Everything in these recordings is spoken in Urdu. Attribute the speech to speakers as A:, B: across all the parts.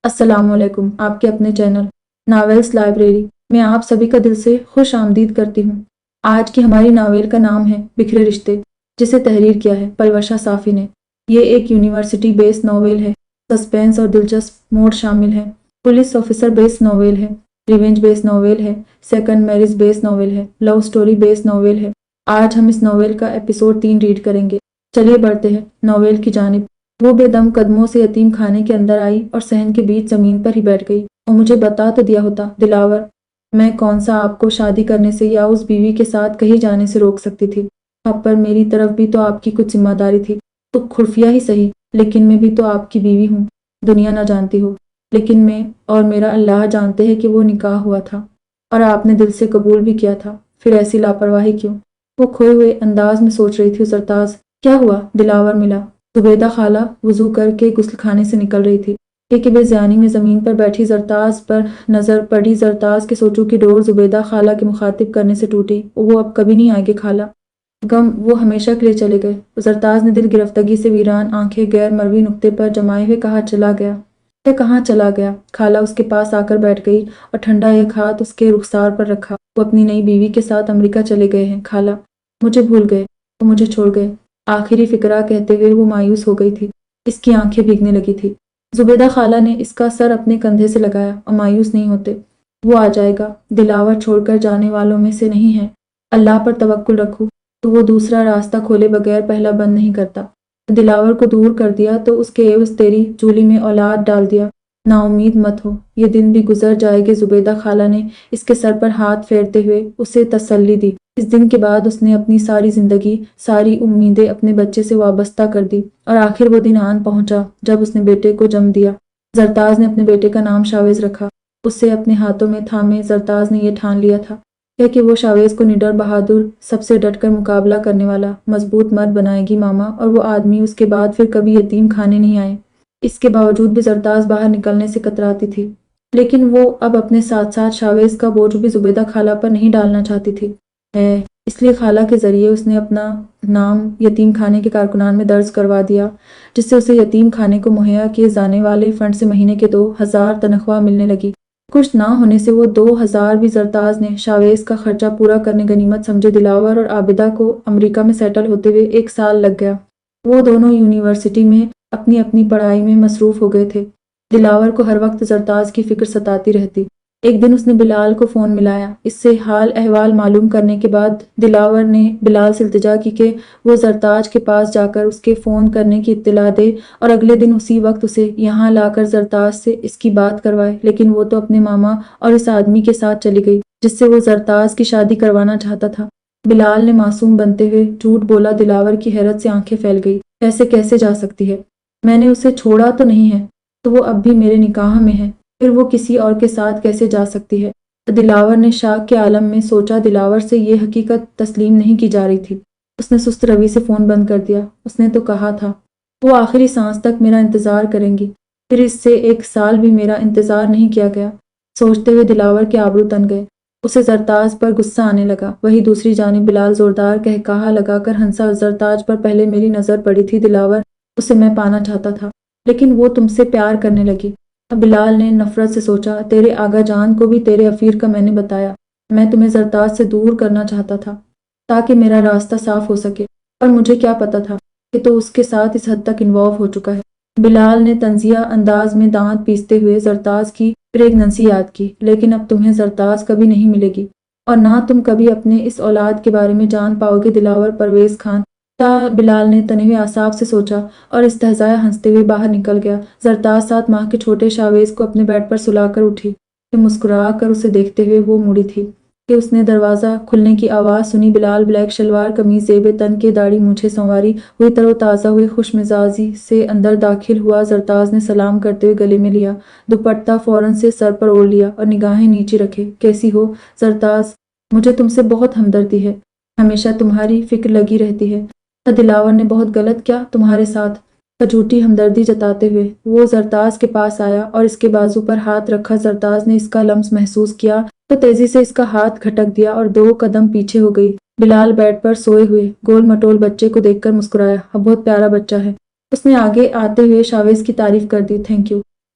A: السلام علیکم، آپ کے اپنے چینل ناولس لائبریری میں آپ سبھی کا دل سے خوش آمدید کرتی ہوں۔ آج کی ہماری ناول کا نام ہے بکھرے رشتے، جسے تحریر کیا ہے پروشا صافی نے۔ یہ ایک یونیورسٹی بیس ناول ہے۔ سسپینس اور دلچسپ موڈ شامل ہے۔ پولیس آفیسر بیس ناول ہے، ریونج بیس ناول ہے، سیکنڈ میرج بیس ناول ہے، لو سٹوری بیس ناول ہے۔ آج ہم اس ناول کا ایپیسوڈ 3 ریڈ کریں گے۔ چلیے بڑھتے ہیں ناول کی جانب۔ وہ بے دم قدموں سے یتیم خانے کے اندر آئی اور صحن کے بیچ زمین پر ہی بیٹھ گئی۔ اور مجھے بتا تو دیا ہوتا دلاور، میں کون سا آپ کو شادی کرنے سے یا اس بیوی کے ساتھ کہیں جانے سے روک سکتی تھی؟ اب پر میری طرف بھی تو آپ کی کچھ ذمہ داری تھی، تو خفیہ ہی صحیح، لیکن میں بھی تو آپ کی بیوی ہوں۔ دنیا نہ جانتی ہو، لیکن میں اور میرا اللہ جانتے ہیں کہ وہ نکاح ہوا تھا اور آپ نے دل سے قبول بھی کیا تھا، پھر ایسی لاپرواہی کیوں؟ وہ کھوئے ہوئے انداز میں سوچ رہی تھی۔ زرتاز کیا ہوا؟ دلاور ملا۔ زبیدہ خالہ وضو کر کے غسل خانے سے نکل رہی تھی کہ بے ضیانی میں زمین پر بیٹھی زرتاز پر نظر پڑی۔ زرتاز کے سوچوں کی ڈور زبیدہ خالہ کے مخاطب کرنے سے ٹوٹی۔ وہ اب کبھی نہیں آئیں گے خالہ، غم وہ ہمیشہ کے لیے چلے گئے۔ زرتاز نے دل گرفتگی سے ویران آنکھیں غیر مروی نقطے پر جمائے ہوئے کہا، چلا گیا؟ یہ کہاں چلا گیا؟ خالہ اس کے پاس آ کر بیٹھ گئی اور ٹھنڈا ایک ہاتھ اس کے رخسار پر رکھا۔ وہ اپنی نئی بیوی کے ساتھ امریکہ چلے گئے ہیں خالہ، مجھے بھول گئے، وہ مجھے چھوڑ گئے۔ آخری فقرہ کہتے ہوئے وہ مایوس ہو گئی تھی۔ اس کی آنکھیں بھیگنے لگی تھی۔ زبیدہ خالہ نے اس کا سر اپنے کندھے سے لگایا اور مایوس نہیں ہوتے، وہ آ جائے گا، دلاور چھوڑ کر جانے والوں میں سے نہیں ہے۔ اللہ پر توکل رکھو تو وہ دوسرا راستہ کھولے بغیر پہلا بند نہیں کرتا۔ دلاور کو دور کر دیا تو اس کے عوض تیری جھولی میں اولاد ڈال دیا۔ نا امید مت ہو، یہ دن بھی گزر جائے گے۔ زبیدہ خالہ نے اس کے سر پر ہاتھ پھیرتے ہوئے اسے تسلی دی۔ اس دن کے بعد اس نے اپنی ساری زندگی، ساری امیدیں اپنے بچے سے وابستہ کر دی، اور آخر وہ دن آن پہنچا جب اس نے بیٹے کو جنم دیا۔ زرتاز نے اپنے بیٹے کا نام شاویز رکھا۔ اسے اپنے ہاتھوں میں تھامے زرتاز نے یہ ٹھان لیا تھا کہ وہ شاویز کو نڈر، بہادر، سب سے ڈٹ کر مقابلہ کرنے والا مضبوط مرد بنائے گی۔ ماما اور وہ آدمی اس کے بعد پھر کبھی یتیم خانے نہیں آئے۔ اس کے باوجود بھی زرتاز باہر نکلنے سے کتراتی تھی، لیکن وہ اب اپنے ساتھ ساتھ شاویز کا بوجھ بھی زبیدہ خالہ پر نہیں ڈالنا چاہتی تھی۔ اس لیے خالہ کے ذریعے اس نے اپنا نام یتیم خانے کے کارکنان میں درج کروا دیا، جس سے اسے یتیم خانے کو مہیا کیے جانے والے فنڈ سے مہینے کے 2000 تنخواہ ملنے لگی۔ کچھ نہ ہونے سے وہ 2000 بھی زرتاز نے شاویز کا خرچہ پورا کرنے غنیمت سمجھے۔ دلاور اور عابدہ کو امریکہ میں سیٹل ہوتے ہوئے 1 سال لگ گیا۔ وہ دونوں یونیورسٹی میں اپنی اپنی پڑھائی میں مصروف ہو گئے تھے۔ دلاور کو ہر وقت زرتاز کی فکر ستاتی رہتی۔ ایک دن اس نے بلال کو فون ملایا۔ اس سے حال احوال معلوم کرنے کے بعد دلاور نے بلال سے التجا کی کہ وہ زرتاج کے پاس جا کر اس کے فون کرنے کی اطلاع دے اور اگلے دن اسی وقت اسے یہاں لا کر زرتاج سے اس کی بات کروائے، لیکن وہ تو اپنے ماما اور اس آدمی کے ساتھ چلی گئی جس سے وہ زرتاج کی شادی کروانا چاہتا تھا۔ بلال نے معصوم بنتے ہوئے جھوٹ بولا۔ دلاور کی حیرت سے آنکھیں پھیل گئی۔ ایسے کیسے جا سکتی ہے؟ میں نے اسے چھوڑا تو نہیں ہے، تو وہ اب بھی میرے نکاح میں ہے، پھر وہ کسی اور کے ساتھ کیسے جا سکتی ہے؟ دلاور نے شاک کے عالم میں سوچا۔ دلاور سے یہ حقیقت تسلیم نہیں کی جا رہی تھی۔ اس نے سست روی سے فون بند کر دیا۔ اس نے تو کہا تھا وہ آخری سانس تک میرا انتظار کریں گی، پھر اس سے 1 سال بھی میرا انتظار نہیں کیا گیا۔ سوچتے ہوئے دلاور کے آبرو تن گئے۔ اسے زرتاج پر غصہ آنے لگا۔ وہیں دوسری جانب بلال زوردار قہقہا لگا کر ہنسا۔ زرتاج پر پہلے میری نظر پڑی تھی دلاور، اسے میں پانا چاہتا تھا، لیکن وہ تم سے پیار کرنے لگی۔ بلال نے نفرت سے سوچا، تیرے آغا جان کو بھی تیرے افیر کا میں نے بتایا۔ میں تمہیں زرتاج سے دور کرنا چاہتا تھا تاکہ میرا راستہ صاف ہو سکے، اور مجھے کیا پتا تھا کہ تو اس کے ساتھ اس حد تک انوالو ہو چکا ہے۔ بلال نے طنزیہ انداز میں دانت پیستے ہوئے زرتاز کی پریگننسی یاد کی۔ لیکن اب تمہیں زرتاز کبھی نہیں ملے گی، اور نہ تم کبھی اپنے اس اولاد کے بارے میں جان پاؤ گے۔ دلاور پرویز خان بلال نے تنے ہوئے اعصاب سے سوچا اور استہزائیہ ہنستے ہوئے باہر نکل گیا۔ زرتاز 7 ماہ کے چھوٹے شاویز کو اپنے بیڈ پر سلا کر اٹھی کہ مسکرا کر اسے دیکھتے ہوئے وہ مڑی تھی کہ اس نے دروازہ کھلنے کی آواز سنی۔ بلال بلیک شلوار قمیض زیب تن کے، داڑھی مونچھیں سنواری ہوئی، تر و تازہ ہوئے خوش مزاجی سے اندر داخل ہوا۔ زرتاز نے سلام کرتے ہوئے گلے میں لیا، دوپٹہ فوراً سے سر پر اوڑھ لیا اور نگاہیں نیچے رکھے۔ کیسی ہو زرتاز؟ مجھے تم سے بہت ہمدردی ہے، ہمیشہ تمہاری فکر لگی رہتی ہے۔ دلاور نے بہت غلط کیا تمہارے ساتھ؟ جھوٹی ہمدردی جتاتے ہوئے وہ زرتاز کے پاس آیا اور اس کے بازو پر ہاتھ رکھا۔ زرتاز نے اس کا لمس محسوس کیا تو تیزی سے اس کا ہاتھ گھٹک دیا اور 2 قدم پیچھے ہو گئی۔ بلال بیڈ پر سوئے ہوئے گول مٹول بچے کو دیکھ کر مسکرایا۔ اب بہت پیارا بچہ ہے۔ اس نے آگے آتے ہوئے شاویز کی تعریف کر دی۔ Thank you.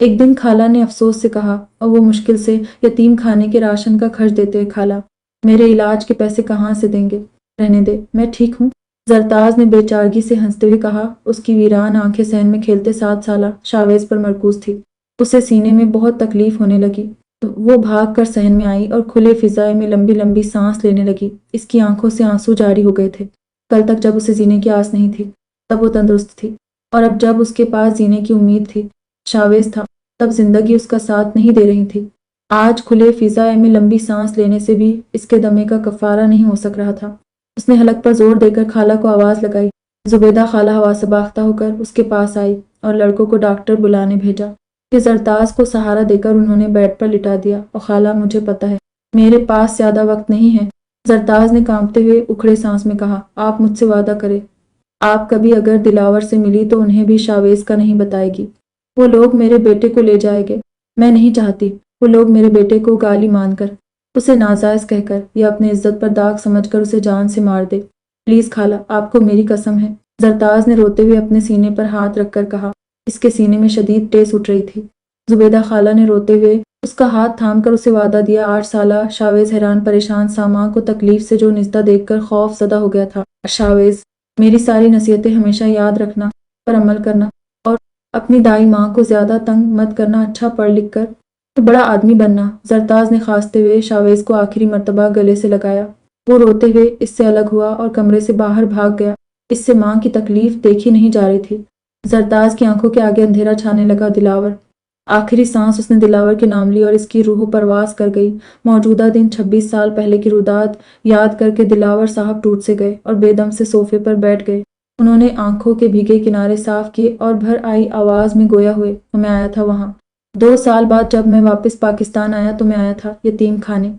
A: ایک دن خالہ نے افسوس سے کہا اور وہ مشکل سے یتیم خانے کے راشن کا خرچ دیتے ہوئے، خالہ میرے علاج کے پیسے کہاں سے دیں گے؟ رہنے دے، میں ٹھیک ہوں۔ زرتاز نے بے چارگی سے ہنستے ہوئے کہا۔ اس کی ویران آنکھیں صحن میں کھیلتے 7 سالہ شاویز پر مرکوز تھی۔ اسے سینے میں بہت تکلیف ہونے لگی۔ وہ بھاگ کر صحن میں آئی اور کھلے فضائے میں لمبی لمبی سانس لینے لگی۔ اس کی آنکھوں سے آنسو جاری ہو گئے تھے۔ کل تک جب اسے جینے کی آس نہیں تھی تب وہ تندرست تھی، اور اب جب اس کے پاس جینے کی امید تھی، شاویز تھا، تب زندگی اس کا ساتھ نہیں دے رہی تھی۔ آج کھلے فضائے میں لمبی سانس لینے سے بھی اس کے دمے کا کفارہ نہیں ہو سک رہا تھا۔ اس نے حلق پر زور دے کر خالہ کو آواز لگائی۔ زبیدہ خالہ حواس باختہ ہو کر اس کے پاس آئی اور لڑکوں کو ڈاکٹر بلانے بھیجا۔ کہ زرتاز کو سہارا دے کر انہوں نے بیڈ پر لٹا دیا۔ اور خالہ مجھے پتہ ہے میرے پاس زیادہ وقت نہیں ہے، زرتاز نے کانپتے ہوئے اکھڑے سانس میں کہا۔ آپ مجھ سے وعدہ کریں، آپ کبھی اگر دلاور سے ملی تو انہیں بھی شاویز کا نہیں بتائے گی۔ وہ لوگ میرے بیٹے کو لے جائیں گے، میں نہیں چاہتی وہ لوگ میرے بیٹے کو گالی مان کر، اسے ناجائز کہہ کر یا اپنی عزت پر داغ سمجھ کر اسے جان سے مار دے۔ پلیز خالہ، آپ کو میری قسم ہے، زرتاز نے روتے ہوئے اپنے سینے پر ہاتھ رکھ کر کہا۔ اس کے سینے میں شدید ٹیس اٹھ رہی تھی۔ زبیدہ خالہ نے روتے ہوئے اس کا ہاتھ تھام کر اسے وعدہ دیا۔ 8 سالہ شاویز حیران پریشان ساما کو تکلیف سے جو نزدہ دیکھ کر خوف زدہ ہو گیا تھا۔ شاویز، میری ساری نصیحتیں ہمیشہ یاد رکھنا، پر عمل کرنا، اور اپنی دائی ماں کو زیادہ تنگ مت کرنا، اچھا پڑھ لکھ کر تو بڑا آدمی بننا۔ زرتاز نے کھانستے ہوئے شاویز کو آخری مرتبہ گلے سے لگایا۔ وہ روتے ہوئے اس سے الگ ہوا اور کمرے سے باہر بھاگ گیا۔ اس سے ماں کی تکلیف دیکھی نہیں جا رہی تھی۔ زرتاز کی آنکھوں کے آگے اندھیرا چھانے لگا۔ دلاور، آخری سانس اس نے دلاور کے نام لی اور اس کی روح پرواز کر گئی۔ موجودہ دن 26 سال پہلے کی روداد یاد کر کے دلاور صاحب ٹوٹ سے گئے اور بے دم سے صوفے پر بیٹھ گئے۔ انہوں نے آنکھوں کے بھیگے کنارے صاف کیے اور بھر آئی آواز میں گویا ہوئے، میں آیا تھا وہاں 2 سال بعد جب میں واپس پاکستان آیا تو میں آیا تھا یتیم خانے،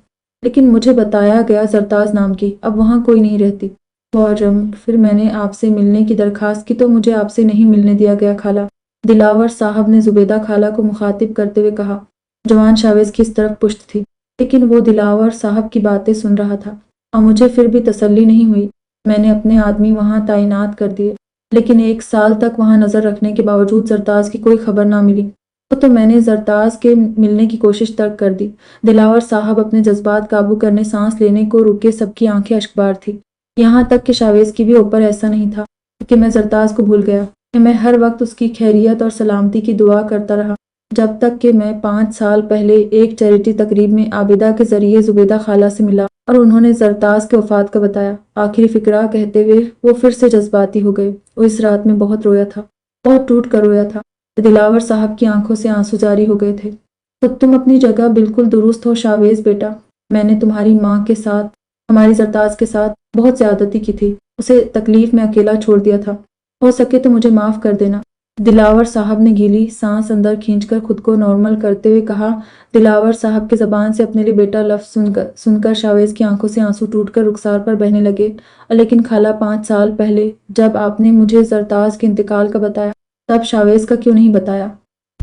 A: لیکن مجھے بتایا گیا زرتاز نام کی اب وہاں کوئی نہیں رہتی۔ پھر میں نے آپ سے ملنے کی درخواست کی تو مجھے آپ سے نہیں ملنے دیا گیا خالہ، دلاور صاحب نے زبیدہ خالہ کو مخاطب کرتے ہوئے کہا۔ جوان شاویز کی اس طرف پشت تھی، لیکن وہ دلاور صاحب کی باتیں سن رہا تھا، اور مجھے پھر بھی تسلی نہیں ہوئی۔ میں نے اپنے آدمی وہاں تعینات کر دیے، لیکن 1 سال تک وہاں نظر رکھنے کے باوجود زرتاز کی کوئی خبر نہ ملی۔ تو میں نے زرتاز کے ملنے کی کوشش ترک کر دی۔ دلاور صاحب اپنے جذبات قابو کرنے سانس لینے کو رکے، سب کی آنکھیں اشکبار تھی، یہاں تک کہ شاویز کی بھی اوپر ایسا نہیں تھا کہ میں زرتاز کو بھول گیا، کہ میں ہر وقت اس کی خیریت اور سلامتی کی دعا کرتا رہا، جب تک کہ میں 5 سال پہلے ایک چیریٹی تقریب میں عابدہ کے ذریعے زبیدہ خالہ سے ملا اور انہوں نے زرتاز کے وفات کا بتایا۔ آخری فقرہ کہتے ہوئے وہ پھر سے جذباتی ہو گئے۔ وہ اس رات میں بہت رویا تھا، بہت ٹوٹ کر رویا تھا۔ دلاور صاحب کی آنکھوں سے آنسو جاری ہو گئے تھے۔ تو تم اپنی جگہ بالکل درست ہو شاویز بیٹا، میں نے تمہاری ماں کے ساتھ، ہماری زرتاز کے ساتھ بہت زیادتی کی تھی، اسے تکلیف میں اکیلا چھوڑ دیا تھا، ہو سکے تو مجھے معاف کر دینا۔ دلاور صاحب نے گیلی سانس اندر کھینچ کر خود کو نارمل کرتے ہوئے کہا۔ دلاور صاحب کے زبان سے اپنے لیے بیٹا لفظ سن کر شاویز کی آنکھوں سے آنسو ٹوٹ کر رخسار پر بہنے لگے۔ لیکن خالہ، 5 سال پہلے جب آپ نے مجھے زرتاز کے انتقال کا بتایا تب شاویز کا کیوں نہیں بتایا؟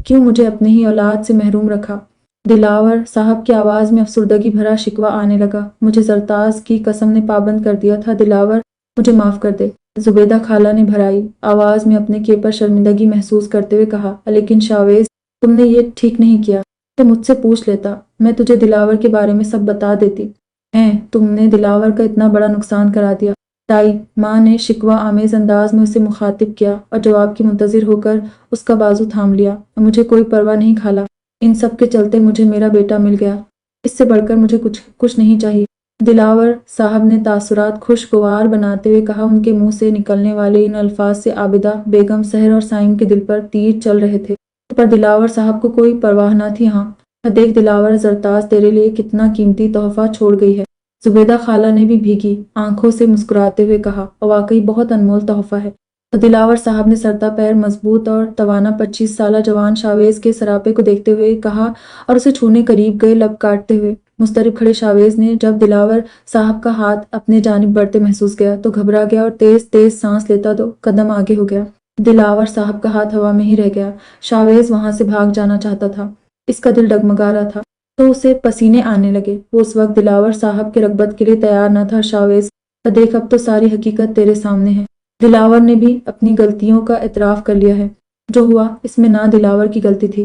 A: کیوں مجھے اپنے ہی اولاد سے محروم رکھا؟ دلاور صاحب کی آواز میں افسردگی بھرا شکوہ آنے لگا۔ مجھے زرتاز کی قسم نے پابند کر دیا تھا دلاور، مجھے معاف کر دے۔ زبیدہ خالہ نے بھرائی آواز میں اپنے کے پر شرمندگی محسوس کرتے ہوئے کہا۔ لیکن شاویز، تم نے یہ ٹھیک نہیں کیا، تو مجھ سے پوچھ لیتا، میں تجھے دلاور کے بارے میں سب بتا دیتی۔ تم نے دلاور کا اتنا بڑا نقصان کرا دیا۔ تائی، ماں نے شکوہ آمیز انداز میں اسے مخاطب کیا اور جواب کی منتظر ہو کر اس کا بازو تھام لیا۔ مجھے کوئی پرواہ نہیں خالہ، ان سب کے چلتے مجھے میرا بیٹا مل گیا، اس سے بڑھ کر مجھے کچھ نہیں چاہیے۔ دلاور صاحب نے تاثرات خوشگوار بناتے ہوئے کہا۔ ان کے منہ سے نکلنے والے ان الفاظ سے عابدہ بیگم، سحر اور سائم کے دل پر تیر چل رہے تھے، پر دلاور صاحب کو کوئی پرواہ نہ تھی۔ ہاں دیکھ دلاور، زرتاز تیرے لیے کتنا قیمتی تحفہ چھوڑ گئی ہے۔ زبیدہ خالہ نے بھی بھیگی آنکھوں سے مسکراتے ہوئے کہا، اور واقعی بہت انمول تحفہ ہے۔ دلاور صاحب نے سرتا پیر مضبوط اور توانا 25 سالہ جوان شاویز کے سراپے کو دیکھتے ہوئے کہا اور اسے چھونے قریب گئے، لب کاٹتے ہوئے۔ مضطرب کھڑے شاویز نے جب دلاور صاحب کا ہاتھ اپنے جانب بڑھتے محسوس کیا تو گھبرا گیا اور تیز تیز سانس لیتا دو قدم آگے ہو گیا۔ دلاور صاحب کا ہاتھ ہوا میں ہی رہ گیا۔ شاویز وہاں سے بھاگ جانا چاہتا تھا، اس کا دل ڈگمگا رہا تھا تو اسے پسینے آنے لگے۔ وہ اس وقت دلاور صاحب کے رغبت کے لیے تیار نہ تھا۔ شاویز، دیکھ اب تو ساری حقیقت تیرے سامنے ہے۔ دلاور نے بھی اپنی غلطیوں کا اعتراف کر لیا ہے۔ جو ہوا اس میں نہ دلاور کی غلطی تھی،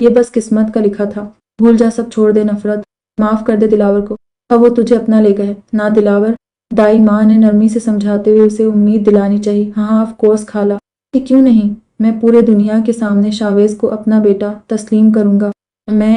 A: یہ بس قسمت کا لکھا تھا۔ بھول جا، سب چھوڑ دے نفرت، معاف کر دے دلاور کو، اب وہ تجھے اپنا لے گئے۔ نہ دلاور، دائی ماں نے نرمی سے سمجھاتے ہوئے اسے امید دلانی چاہی۔ ہاں آف کورس خالہ، کہ کیوں نہیں، میں پورے دنیا کے سامنے شاویز کو اپنا بیٹا تسلیم کروں گا۔ میں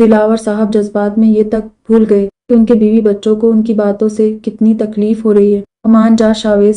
A: دلاور صاحب جذبات میں یہ تک بھول گئے کہ ان کے بیوی بچوں کو ان کی باتوں سے کتنی تکلیف ہو رہی ہے۔ امان جا شاویز،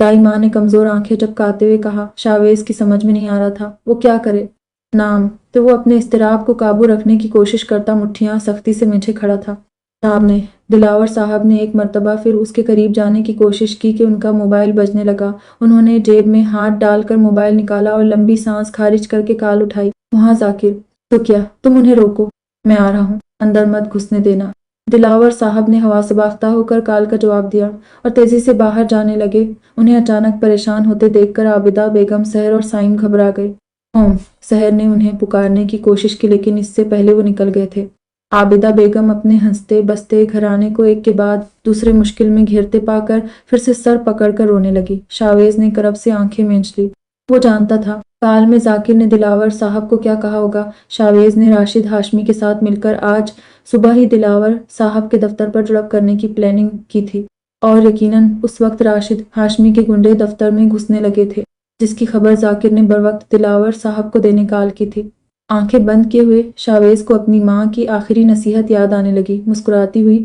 A: دائی ماں نے کمزور آنکھیں جھپکاتے ہوئے کہا۔ شاویز کی سمجھ میں نہیں آ رہا تھا وہ کیا کرے۔ نام تو وہ اپنے اضطراب کو قابو رکھنے کی کوشش کرتا مٹھیاں سختی سے مینچے کھڑا تھا۔ صاحب نے، دلاور صاحب نے ایک مرتبہ پھر اس کے قریب جانے کی کوشش کی کہ ان کا موبائل بجنے لگا۔ انہوں نے جیب میں ہاتھ ڈال کر موبائل نکالا اور لمبی سانس خارج کر کے کال اٹھائی۔ وہاں ذاکر، تو کیا، تم انہیں روکو، میں آ رہا ہوں، اندر مت گھسنے دینا۔ دلاور صاحب نے حواس باختہ ہو کر کال کا جواب دیا اور تیزی سے باہر جانے لگے۔ انہیں اچانک پریشان ہوتے دیکھ کر عابدہ بیگم، سحر اور سائم گھبرا گئے۔ سحر نے انہیں پکارنے کی کوشش کی لیکن اس سے پہلے وہ نکل گئے تھے۔ عابدہ بیگم اپنے ہنستے بستے گھرانے کو ایک کے بعد دوسرے مشکل میں گھیرتے پا کر پھر سے سر پکڑ کر رونے لگی۔ شاویز نے کرب سے آنکھیں مینچ لی۔ وہ جانتا تھا کال میں ذاکر نے دلاور صاحب کو کیا کہا ہوگا۔ شاویز نے راشد ہاشمی کے ساتھ مل کر آج صبح ہی دلاور صاحب کے دفتر پر جڑپ کرنے کی پلاننگ کی تھی اور یقیناً اس وقت راشد ہاشمی کے گنڈے دفتر میں گھسنے لگے تھے جس کی خبر ذاکر نے بروقت دلاور صاحب کو دینے کال کی تھی۔ آنکھیں بند کیے ہوئے شاویز کو اپنی ماں کی آخری نصیحت یاد آنے لگی۔ مسکراتی ہوئی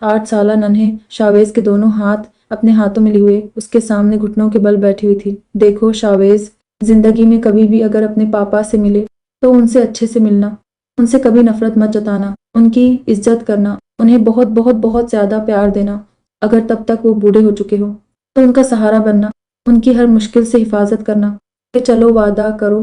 A: 8 سالہ ننھے شاویز کے دونوں ہاتھ اپنے ہاتھوں میں لیے ہوئے اس کے سامنے گھٹنوں کے بل بیٹھی ہوئی تھی۔ دیکھو شاویز، زندگی میں کبھی بھی اگر اپنے پاپا سے ملے تو ان سے اچھے سے ملنا، ان سے کبھی نفرت مت جتانا، ان کی عزت کرنا، انہیں بہت بہت بہت زیادہ پیار دینا۔ اگر تب تک وہ بوڑھے ہو چکے ہو تو ان کا سہارا بننا، ان کی ہر مشکل سے حفاظت کرنا۔ کہ چلو وعدہ کرو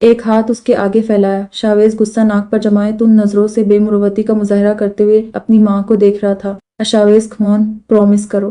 A: ایک ہاتھ اس کے آگے پھیلایا۔ شاویز غصہ ناک پر جمائے تند نظروں سے بے مروتی کا مظاہرہ کرتے ہوئے اپنی ماں کو دیکھ رہا تھا۔ شاویز کمون، پرومس کرو۔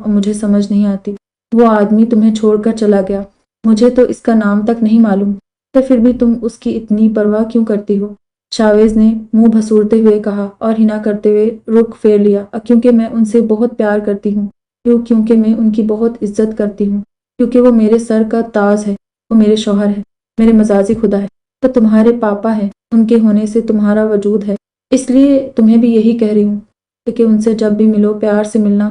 A: اور مجھے سمجھ نہیں آتی، وہ آدمی تمہیں چھوڑ کر چلا گیا، مجھے تو اس کا نام تک نہیں معلوم، پھر بھی تم اس کی اتنی پرواہ کیوں کرتی ہو؟ شاویز نے منہ بھسورتے ہوئے کہا اور ہنا کرتے ہوئے رخ پھیر لیا۔ کیونکہ میں ان سے بہت پیار کرتی ہوں، کیونکہ میں ان کی بہت عزت کرتی ہوں، کیونکہ وہ میرے سر کا تاج ہے، وہ میرے شوہر ہے، میرے مزاجی خدا ہے، وہ تمہارے پاپا ہے، ان کے ہونے سے تمہارا وجود ہے، اس لیے تمہیں بھی یہی کہہ رہی ہوں کہ ان سے جب بھی ملو پیار سے ملنا۔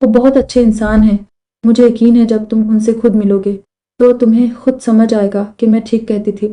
A: وہ بہت اچھے انسان ہیں، مجھے یقین ہے جب تم ان سے خود ملو گے تو تمہیں خود سمجھ آئے گا کہ میں ٹھیک کہتی تھی۔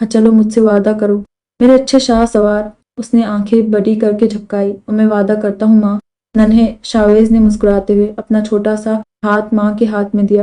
A: ہاں چلو مجھ سے وعدہ کرو میرے اچھے شاہ سوار۔ اس نے آنکھیں بڑی کر کے جھپکائی۔ اور میں وعدہ کرتا ہوں ماں۔ ننھے شاویز نے مسکراتے ہوئے اپنا چھوٹا سا ہاتھ ماں کے ہاتھ میں دیا۔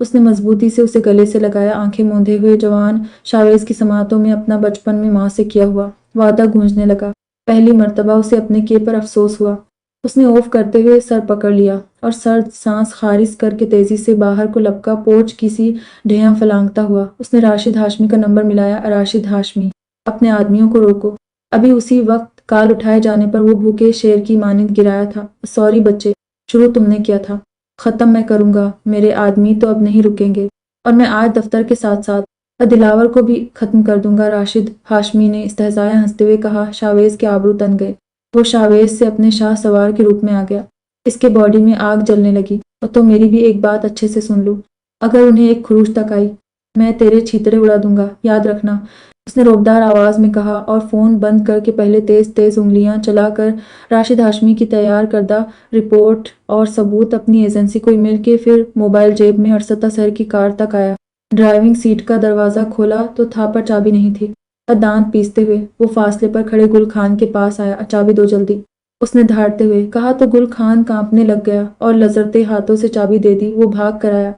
A: اس نے مضبوطی سے اسے گلے سے لگایا۔ آنکھیں موندے ہوئے جوان شاویز کی سماعتوں میں اپنا بچپن میں ماں سے کیا ہوا وعدہ گونجنے لگا۔ پہلی مرتبہ اسے اپنے کیے پر افسوس ہوا۔ اس نے اوف کرتے ہوئے سر پکڑ لیا اور سرد سانس خارج کر کے تیزی سے باہر کو لپکا پوچھ کی سی ڈھیاں پھلانگتا ہوا۔ اس نے راشد ہاشمی کا نمبر ملایا۔ راشد ہاشمی، اپنے آدمیوں کو روکو۔ ابھی اسی وقت کال اٹھائے جانے پر وہ بھوکے شیر کی مانند گرایا تھا۔ سوری بچے، شروع تم نے کیا تھا، ختم میں کروں گا۔ میرے آدمی تو اب نہیں رکیں گے اور میں آج دفتر کے ساتھ ساتھ دلاور کو بھی ختم کر دوں گا۔ راشد ہاشمی نے استہزائیہ ہنستے ہوئے کہا۔ شاویز کے آبرو تن گئے۔ وہ شاویز سے اپنے شاہ سوار کے روپ میں آ گیا۔ اس کے باڈی میں آگ جلنے لگی۔ اور تو میری بھی ایک بات اچھے سے سن لو، اگر انہیں ایک خروش تک آئی میں تیرے چھیترے اڑا دوں گا، یاد رکھنا، اس نے روبدار آواز میں کہا اور فون بند کر کے پہلے تیز تیز انگلیاں چلا کر راشد ہاشمی کی تیار کردہ رپورٹ اور ثبوت اپنی ایجنسی کو ای میل کے پھر موبائل جیب میں ارسطا سحر کی کار تک آیا۔ ڈرائیونگ سیٹ کا دروازہ کھولا تو تھا پر چابی نہیں تھی۔ دانت پیستے ہوئے وہ فاصلے پر کھڑے گل خان کے پاس آیا۔ چابی دو جلدی، اس نے دھاڑتے ہوئے کہا تو گل خان کانپنے لگ گیا اور لرزتے ہاتھوں سے چابی دے دی۔ وہ بھاگ کر آیا،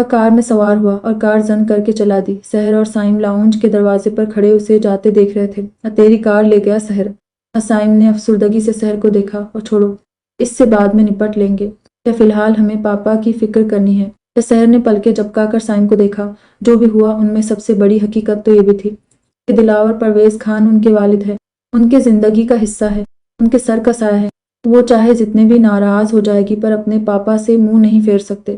A: کار میں سوار ہوا اور کار زن کر کے چلا دی۔ سحر اور سائم لاؤنج کے دروازے پر کھڑے اسے جاتے دیکھ رہے تھے۔ تیری کار لے گیا سحر۔ سائم نے افسردگی سے سحر کو دیکھا۔ اور چھوڑو، اس سے بعد میں نپٹ لیں گے، کیا فی الحال ہمیں پاپا کی فکر کرنی ہے؟ سحر نے پلکیں جھپکا کر سائم کو دیکھا۔ جو بھی ہوا ان میں سب سے بڑی حقیقت تو یہ بھی تھی کہ دلاور پرویز خان ان کے والد ہے، ان کے زندگی کا حصہ ہے، ان کے سر کا سایہ ہے۔ وہ چاہے جتنے بھی ناراض ہو جائے گی پر اپنے پاپا سے منہ نہیں پھیر سکتے۔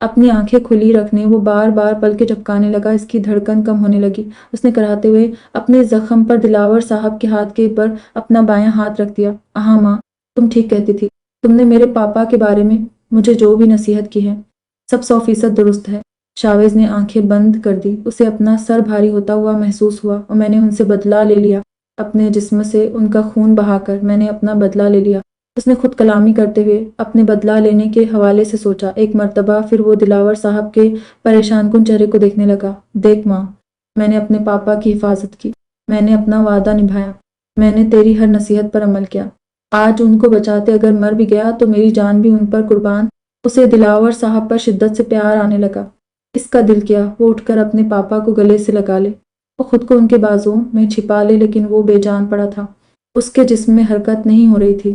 A: اپنی آنکھیں کھلی رکھنے وہ بار بار پلکیں جھپکانے لگا۔ اس کی دھڑکن کم ہونے لگی۔ اس نے کراہتے ہوئے اپنے زخم پر دلاور صاحب کے ہاتھ کے پر اپنا بایاں ہاتھ رکھ دیا۔ ہاں ماں، تم ٹھیک کہتی تھی۔ تم نے میرے پاپا کے بارے میں مجھے جو بھی نصیحت کی ہے سب 100% درست ہے۔ شاویز نے آنکھیں بند کر دی۔ اسے اپنا سر بھاری ہوتا ہوا محسوس ہوا اور میں نے ان سے بدلہ لے لیا، اپنے جسم سے ان کا خون بہا کر میں نے اپنا بدلہ لے لیا۔ اس نے خود کلامی کرتے ہوئے اپنے بدلہ لینے کے حوالے سے سوچا۔ ایک مرتبہ پھر وہ دلاور صاحب کے پریشان کن چہرے کو دیکھنے لگا۔ دیکھ ماں، میں نے اپنے پاپا کی حفاظت کی، میں نے اپنا وعدہ نبھایا، میں نے تیری ہر نصیحت پر عمل کیا۔ آج ان کو بچاتے اگر مر بھی گیا تو میری جان بھی ان پر قربان۔ اسے دلاور صاحب پر شدت سے پیار آنے لگا۔ اس کا دل کیا وہ اٹھ کر اپنے پاپا کو گلے سے لگا لے، وہ خود کو ان کے بازوؤں میں چھپا لے، لیکن وہ بے جان پڑا تھا۔ اس کے جسم میں حرکت نہیں ہو رہی تھی۔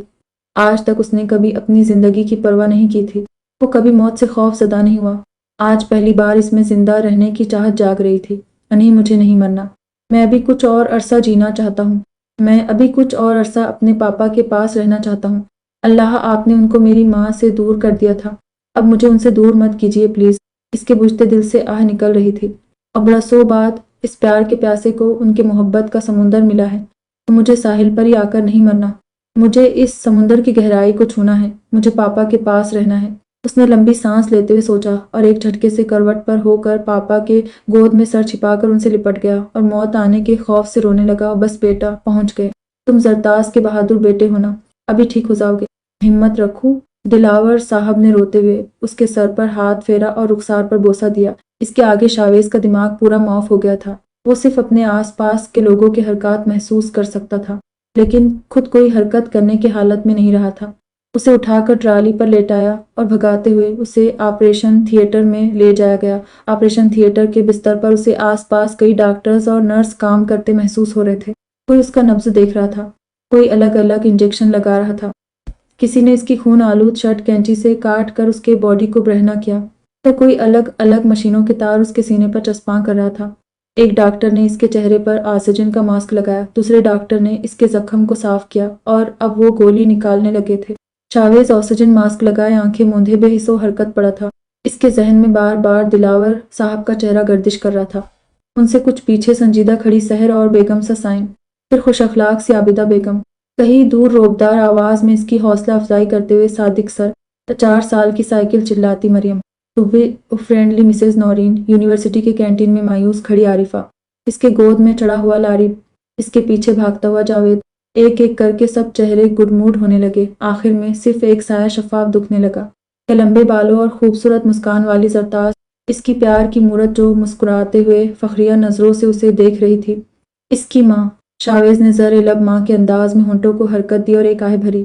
A: آج تک اس نے کبھی اپنی زندگی کی پرواہ نہیں کی تھی۔ وہ کبھی موت سے خوف زدہ نہیں ہوا۔ آج پہلی بار اس میں زندہ رہنے کی چاہت جاگ رہی تھی۔ نہیں، مجھے نہیں مرنا۔ میں ابھی کچھ اور عرصہ جینا چاہتا ہوں۔ میں ابھی کچھ اور عرصہ اپنے پاپا کے پاس رہنا چاہتا ہوں۔ اللہ، آپ نے ان کو میری ماں سے دور کر دیا تھا، اب مجھے ان سے دور مت کیجیے پلیز۔ اس کے بجھتے دل سے آہ نکل رہی تھی۔ اور برسوں بعد اس پیار کے پیاسے کو ان کے محبت کا سمندر ملا ہے، تو مجھے ساحل پر ہی آ کر نہیں مرنا، مجھے اس سمندر کی گہرائی کو چھونا ہے، مجھے پاپا کے پاس رہنا ہے۔ اس نے لمبی سانس لیتے ہوئے سوچا اور ایک جھٹکے سے کروٹ پر ہو کر پاپا کے گود میں سر چھپا کر ان سے لپٹ گیا اور موت آنے کے خوف سے رونے لگا۔ بس بیٹا، پہنچ گئے، تم زرتاز کے بہادر بیٹے ہونا، ابھی ٹھیک ہو جاؤ گے، ہمت رکھو۔ دلاور صاحب نے روتے ہوئے اس کے سر پر ہاتھ پھیرا اور رخسار پر بوسہ دیا۔ اس کے آگے شاویز کا دماغ پورا معاف ہو گیا تھا۔ وہ صرف اپنے آس پاس کے لوگوں کے حرکات محسوس کر سکتا تھا، لیکن خود کوئی حرکت کرنے کی حالت میں نہیں رہا تھا۔ اسے اٹھا کر ٹرالی پر لیٹایا اور بھگاتے ہوئے اسے آپریشن تھیٹر میں لے جایا گیا۔ آپریشن تھیٹر کے بستر پر اسے آس پاس کئی ڈاکٹرز اور نرس کام کرتے محسوس ہو رہے تھے۔ کوئی اس کا نبض دیکھ رہا تھا، کوئی الگ الگ انجیکشن لگا رہا تھا، کسی نے اس کی خون آلود شرٹ کینچی سے کاٹ کر اس کے باڈی کو برہنہ کیا، تو کوئی الگ الگ مشینوں کے تار اس کے سینے پر چسپاں کر رہا تھا۔ ایک ڈاکٹر نے اس کے چہرے پر آکسیجن کا ماسک لگایا، دوسرے ڈاکٹر نے اس کے زخم کو صاف کیا اور اب وہ گولی نکالنے لگے تھے۔ شاویز آکسیجن ماسک لگائے آنکھیں موندے بے حس و حرکت پڑا تھا۔ اس کے ذہن میں بار بار دلاور صاحب کا چہرہ گردش کر رہا تھا، ان سے کچھ پیچھے سنجیدہ کھڑی سحر اور بیگم سا سائم، پھر خوش اخلاق سی عابدہ بیگم، کہیں دور روبدار آواز میں اس کی حوصلہ افزائی کرتے ہوئے صادق سر، 4 سال کی سائیکل چلاتی مریم، صبح فرینڈلی مسز نورین، یونیورسٹی کے کینٹین میں مایوس کھڑی عارفہ، اس کے گود میں چڑھا ہوا لارب، اس کے پیچھے بھاگتا ہوا جاوید، ایک ایک کر کے سب چہرے گڈ موڈ ہونے لگے۔ آخر میں صرف ایک سایہ شفاف دکھنے لگا کہ لمبے بالوں اور خوبصورت مسکان والی زرتاز، اس کی پیار کی مورت جو مسکراتے ہوئے فخریہ نظروں سے اسے دیکھ رہی تھی۔ اس کی ماں، شاویز نے زر لب ماں کے انداز میں ہونٹوں کو حرکت دی اور ایک آہ بھری۔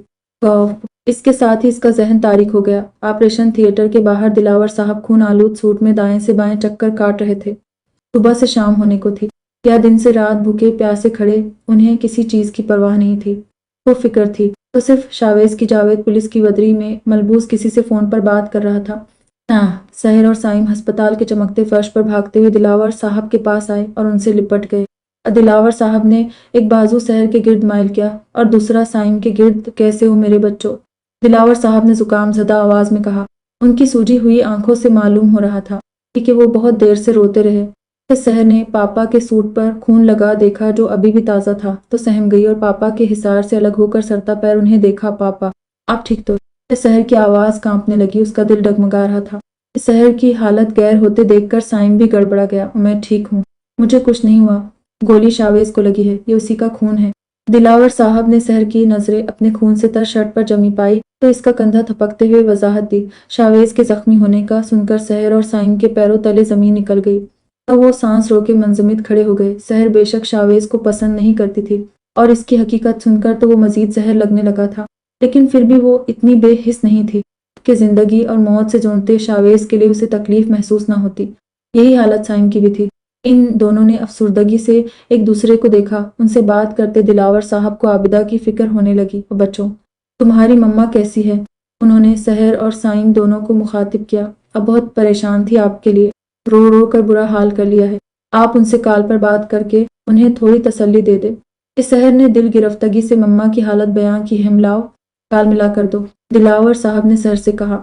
A: اس کے ساتھ ہی اس کا ذہن تاریک ہو گیا۔ آپریشن تھیٹر کے باہر دلاور صاحب خون آلود سوٹ میں دائیں سے بائیں چکر کاٹ رہے تھے۔ صبح سے شام ہونے کو تھی، یا دن سے رات بھوکے پیاسے کھڑے، انہیں کسی چیز کی پرواہ نہیں تھی۔ وہ فکر تھی تو صرف شاویز کی۔ جاوید پولیس کی ودری میں ملبوس کسی سے فون پر بات کر رہا تھا۔ سحر اور سائم ہسپتال کے چمکتے فرش پر بھاگتے ہوئے دلاور صاحب کے پاس آئے اور ان سے لپٹ گئے۔ دلاور صاحب نے ایک بازو سحر کے گرد مائل کیا اور دوسرا سائم کے گرد۔ کیسے ہو میرے بچوں؟ دلاور صاحب نے زکام زدہ آواز میں کہا۔ ان کی سوجی ہوئی آنکھوں سے معلوم ہو رہا تھا کہ وہ بہت دیر سے روتے رہے۔ پھر سحر نے پاپا کے سوٹ پر خون لگا دیکھا جو ابھی بھی تازہ تھا تو سہم گئی اور پاپا کے حصار سے الگ ہو کر سرتا پیر انہیں دیکھا۔ پاپا، آپ ٹھیک تو؟ سحر کی آواز کانپنے لگی، اس کا دل ڈگمگا رہا تھا۔ سحر کی حالت غیر ہوتے دیکھ کر سائم بھی گڑبڑا گیا۔ میں ٹھیک ہوں، مجھے کچھ نہیں ہوا، گولی شاویز کو لگی ہے، یہ اسی کا خون ہے۔ دلاور صاحب نے سحر کی نظریں اپنے خون سے تر شرٹ پر جمی پائی تو اس کا کندھا تھپکتے ہوئے وضاحت دی۔ شاویز کے زخمی ہونے کا سن کر سحر اور سائم کے پیروں تلے زمین نکل گئی تو وہ سانس رو کے منجمد کھڑے ہو گئے۔ سحر بے شک شاویز کو پسند نہیں کرتی تھی اور اس کی حقیقت سن کر تو وہ مزید زہر لگنے لگا تھا، لیکن پھر بھی وہ اتنی بے حس نہیں تھی کہ زندگی اور موت سے جونتے شاویز کے لیے اسے تکلیف محسوس نہ ہوتی۔ یہی حالت سائم کی بھی تھی۔ ان دونوں نے افسردگی سے ایک دوسرے کو دیکھا۔ ان سے بات کرتے دلاور صاحب کو عابدہ کی فکر ہونے لگی۔ بچوں، تمہاری مما کیسی ہے؟ انہوں نے سحر اور سائم دونوں کو مخاطب کیا۔ اب بہت پریشان تھی آپ کے لیے، رو رو کر برا حال کر لیا ہے، آپ ان سے کال پر بات کر کے انہیں تھوڑی تسلی دے دے۔ اس سحر نے دل گرفتگی سے مما کی حالت بیان کی۔ ہم لاؤ، کال ملا کر دو، دلاور صاحب نے سحر سے کہا۔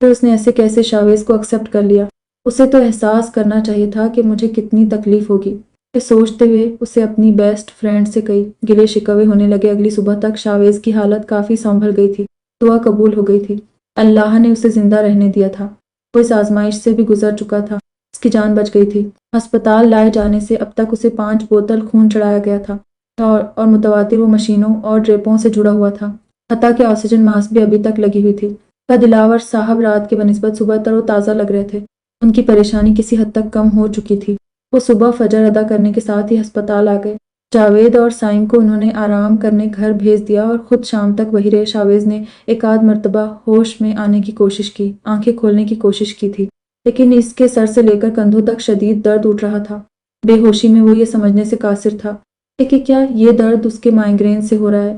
A: پھر اس نے ایسے کیسے شاویز کو ایکسیپٹ کر لیا؟ اسے تو احساس کرنا چاہیے تھا کہ مجھے کتنی تکلیف ہوگی۔ یہ سوچتے ہوئے اسے اپنی بیسٹ فرینڈ سے کئی گلے شکوے ہونے لگے۔ اگلی صبح تک شاویز کی حالت کافی سنبھل گئی تھی، دعا قبول ہو گئی تھی، اللہ نے اسے زندہ رہنے دیا تھا۔ وہ اس آزمائش سے بھی گزر چکا تھا، اس کی جان بچ گئی تھی۔ ہسپتال لائے جانے سے اب تک اسے 5 بوتل خون چڑھایا گیا تھا اور متواتر وہ مشینوں اور ڈریپوں سے جڑا ہوا تھا، حتیٰ کہ آکسیجن ماسک بھی ابھی تک لگی ہوئی تھی۔ کا دلاور صاحب رات کے بنسبت صبح تر و تازہ لگ رہے تھے۔ ان کی پریشانی کسی حد تک کم ہو چکی تھی۔ وہ صبح فجر ادا کرنے کے ساتھ ہی ہسپتال آ گئے۔ جاوید اور سائم کو انہوں نے آرام کرنے گھر بھیج دیا اور خود شام تک وہی رہے۔ شاویز نے ایک آدھ مرتبہ ہوش میں آنے کی کوشش کی، آنکھیں کھولنے کی کوشش کی تھی، لیکن اس کے سر سے لے کر کندھوں تک شدید درد اٹھ رہا تھا۔ بے ہوشی میں وہ یہ سمجھنے سے قاصر تھا کہ کیا یہ درد اس کے مائیگرین سے ہو رہا ہے۔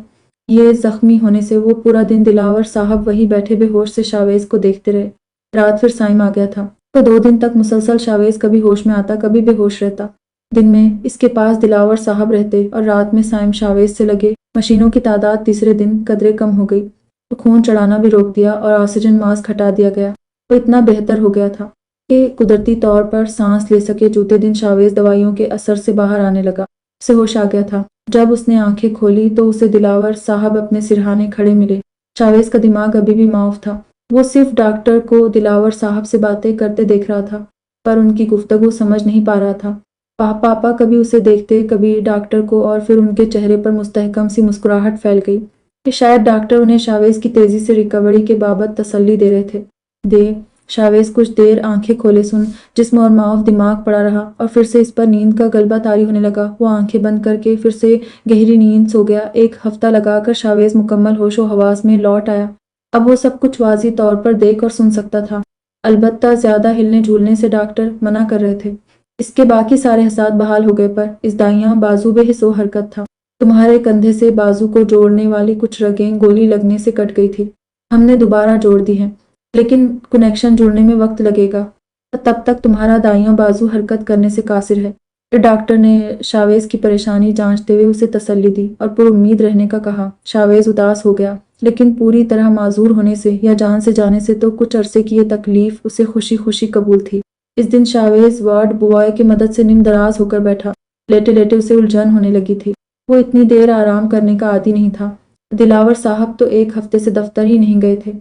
A: یہ زخمی ہونے سے وہ پورا دن دلاور صاحب وہی بیٹھے بے ہوش سے شاویز کو دیکھتے رہے۔ رات پھر سائم آ گیا تھا تو 2 دن تک مسلسل شاویز کبھی ہوش میں آتا، کبھی بے ہوش رہتا۔ دن میں اس کے پاس دلاور صاحب رہتے اور رات میں سائم شاویز سے لگے مشینوں کی تعداد تیسرے دن قدرے کم ہو گئی تو خون چڑھانا بھی روک دیا اور آکسیجن ماسک ہٹا دیا گیا۔ وہ اتنا بہتر ہو گیا تھا کہ قدرتی طور پر سانس لے سکے۔ چوتھے دن شاویز دوائیوں کے اثر سے باہر آنے لگا، اسے ہوش آ گیا تھا۔ جب اس نے آنکھیں کھولی تو اسے دلاور صاحب اپنے سرہانے کھڑے ملے۔ شاویز کا دماغ ابھی بھی معاف تھا۔ وہ صرف ڈاکٹر کو دلاور صاحب سے باتیں کرتے دیکھ رہا تھا، پر ان کی گفتگو سمجھ نہیں پا رہا تھا۔ پاپا کبھی اسے دیکھتے، کبھی ڈاکٹر کو، اور پھر ان کے چہرے پر مستحکم سی مسکراہٹ پھیل گئی کہ شاید ڈاکٹر انہیں شاویز کی تیزی سے ریکوری کے بابت تسلی دے رہے تھے۔ شاویز کچھ دیر آنکھیں کھولے سن جسم اور معاف دماغ پڑا رہا اور پھر سے اس پر نیند کا غلبہ طاری ہونے لگا۔ وہ آنکھیں بند کر کے پھر سے گہری نیند سو گیا۔ 1 ہفتہ لگا کر شاویز مکمل ہوش و حواس میں لوٹ آیا۔ اب وہ سب کچھ واضح طور پر دیکھ اور سن سکتا تھا، البتہ زیادہ ہلنے جھولنے سے ڈاکٹر منع کر رہے تھے۔ اس کے باقی سارے حسات بحال ہو گئے، پر اس دائیں بازو بے حس و حرکت تھا۔ تمہارے کندھے سے بازو کو جوڑنے والی کچھ رگیں گولی لگنے سے کٹ گئی تھی، ہم نے دوبارہ جوڑ دی ہیں، لیکن کنیکشن جڑنے میں وقت لگے گا، تب تک تمہارا دائیں بازو حرکت کرنے سے قاصر ہے۔ پھر ڈاکٹر نے شاویز کی پریشانی جانچتے ہوئے اسے تسلی دی اور پر امید رہنے کا کہا۔ شاویز اداس ہو گیا، لیکن پوری طرح معذور ہونے سے یا جان سے جانے سے تو کچھ عرصے کی یہ تکلیف اسے خوشی خوشی قبول تھی۔ اس دن شاویز وارڈ بوائے کی مدد سے نیم دراز ہو کر بیٹھا۔ لیٹے لیٹے اسے الجھن ہونے لگی تھی۔ وہ اتنی دیر آرام کرنے کا عادی نہیں تھا۔ دلاور صاحب تو 1 ہفتے سے دفتر ہی نہیں گئے تھے۔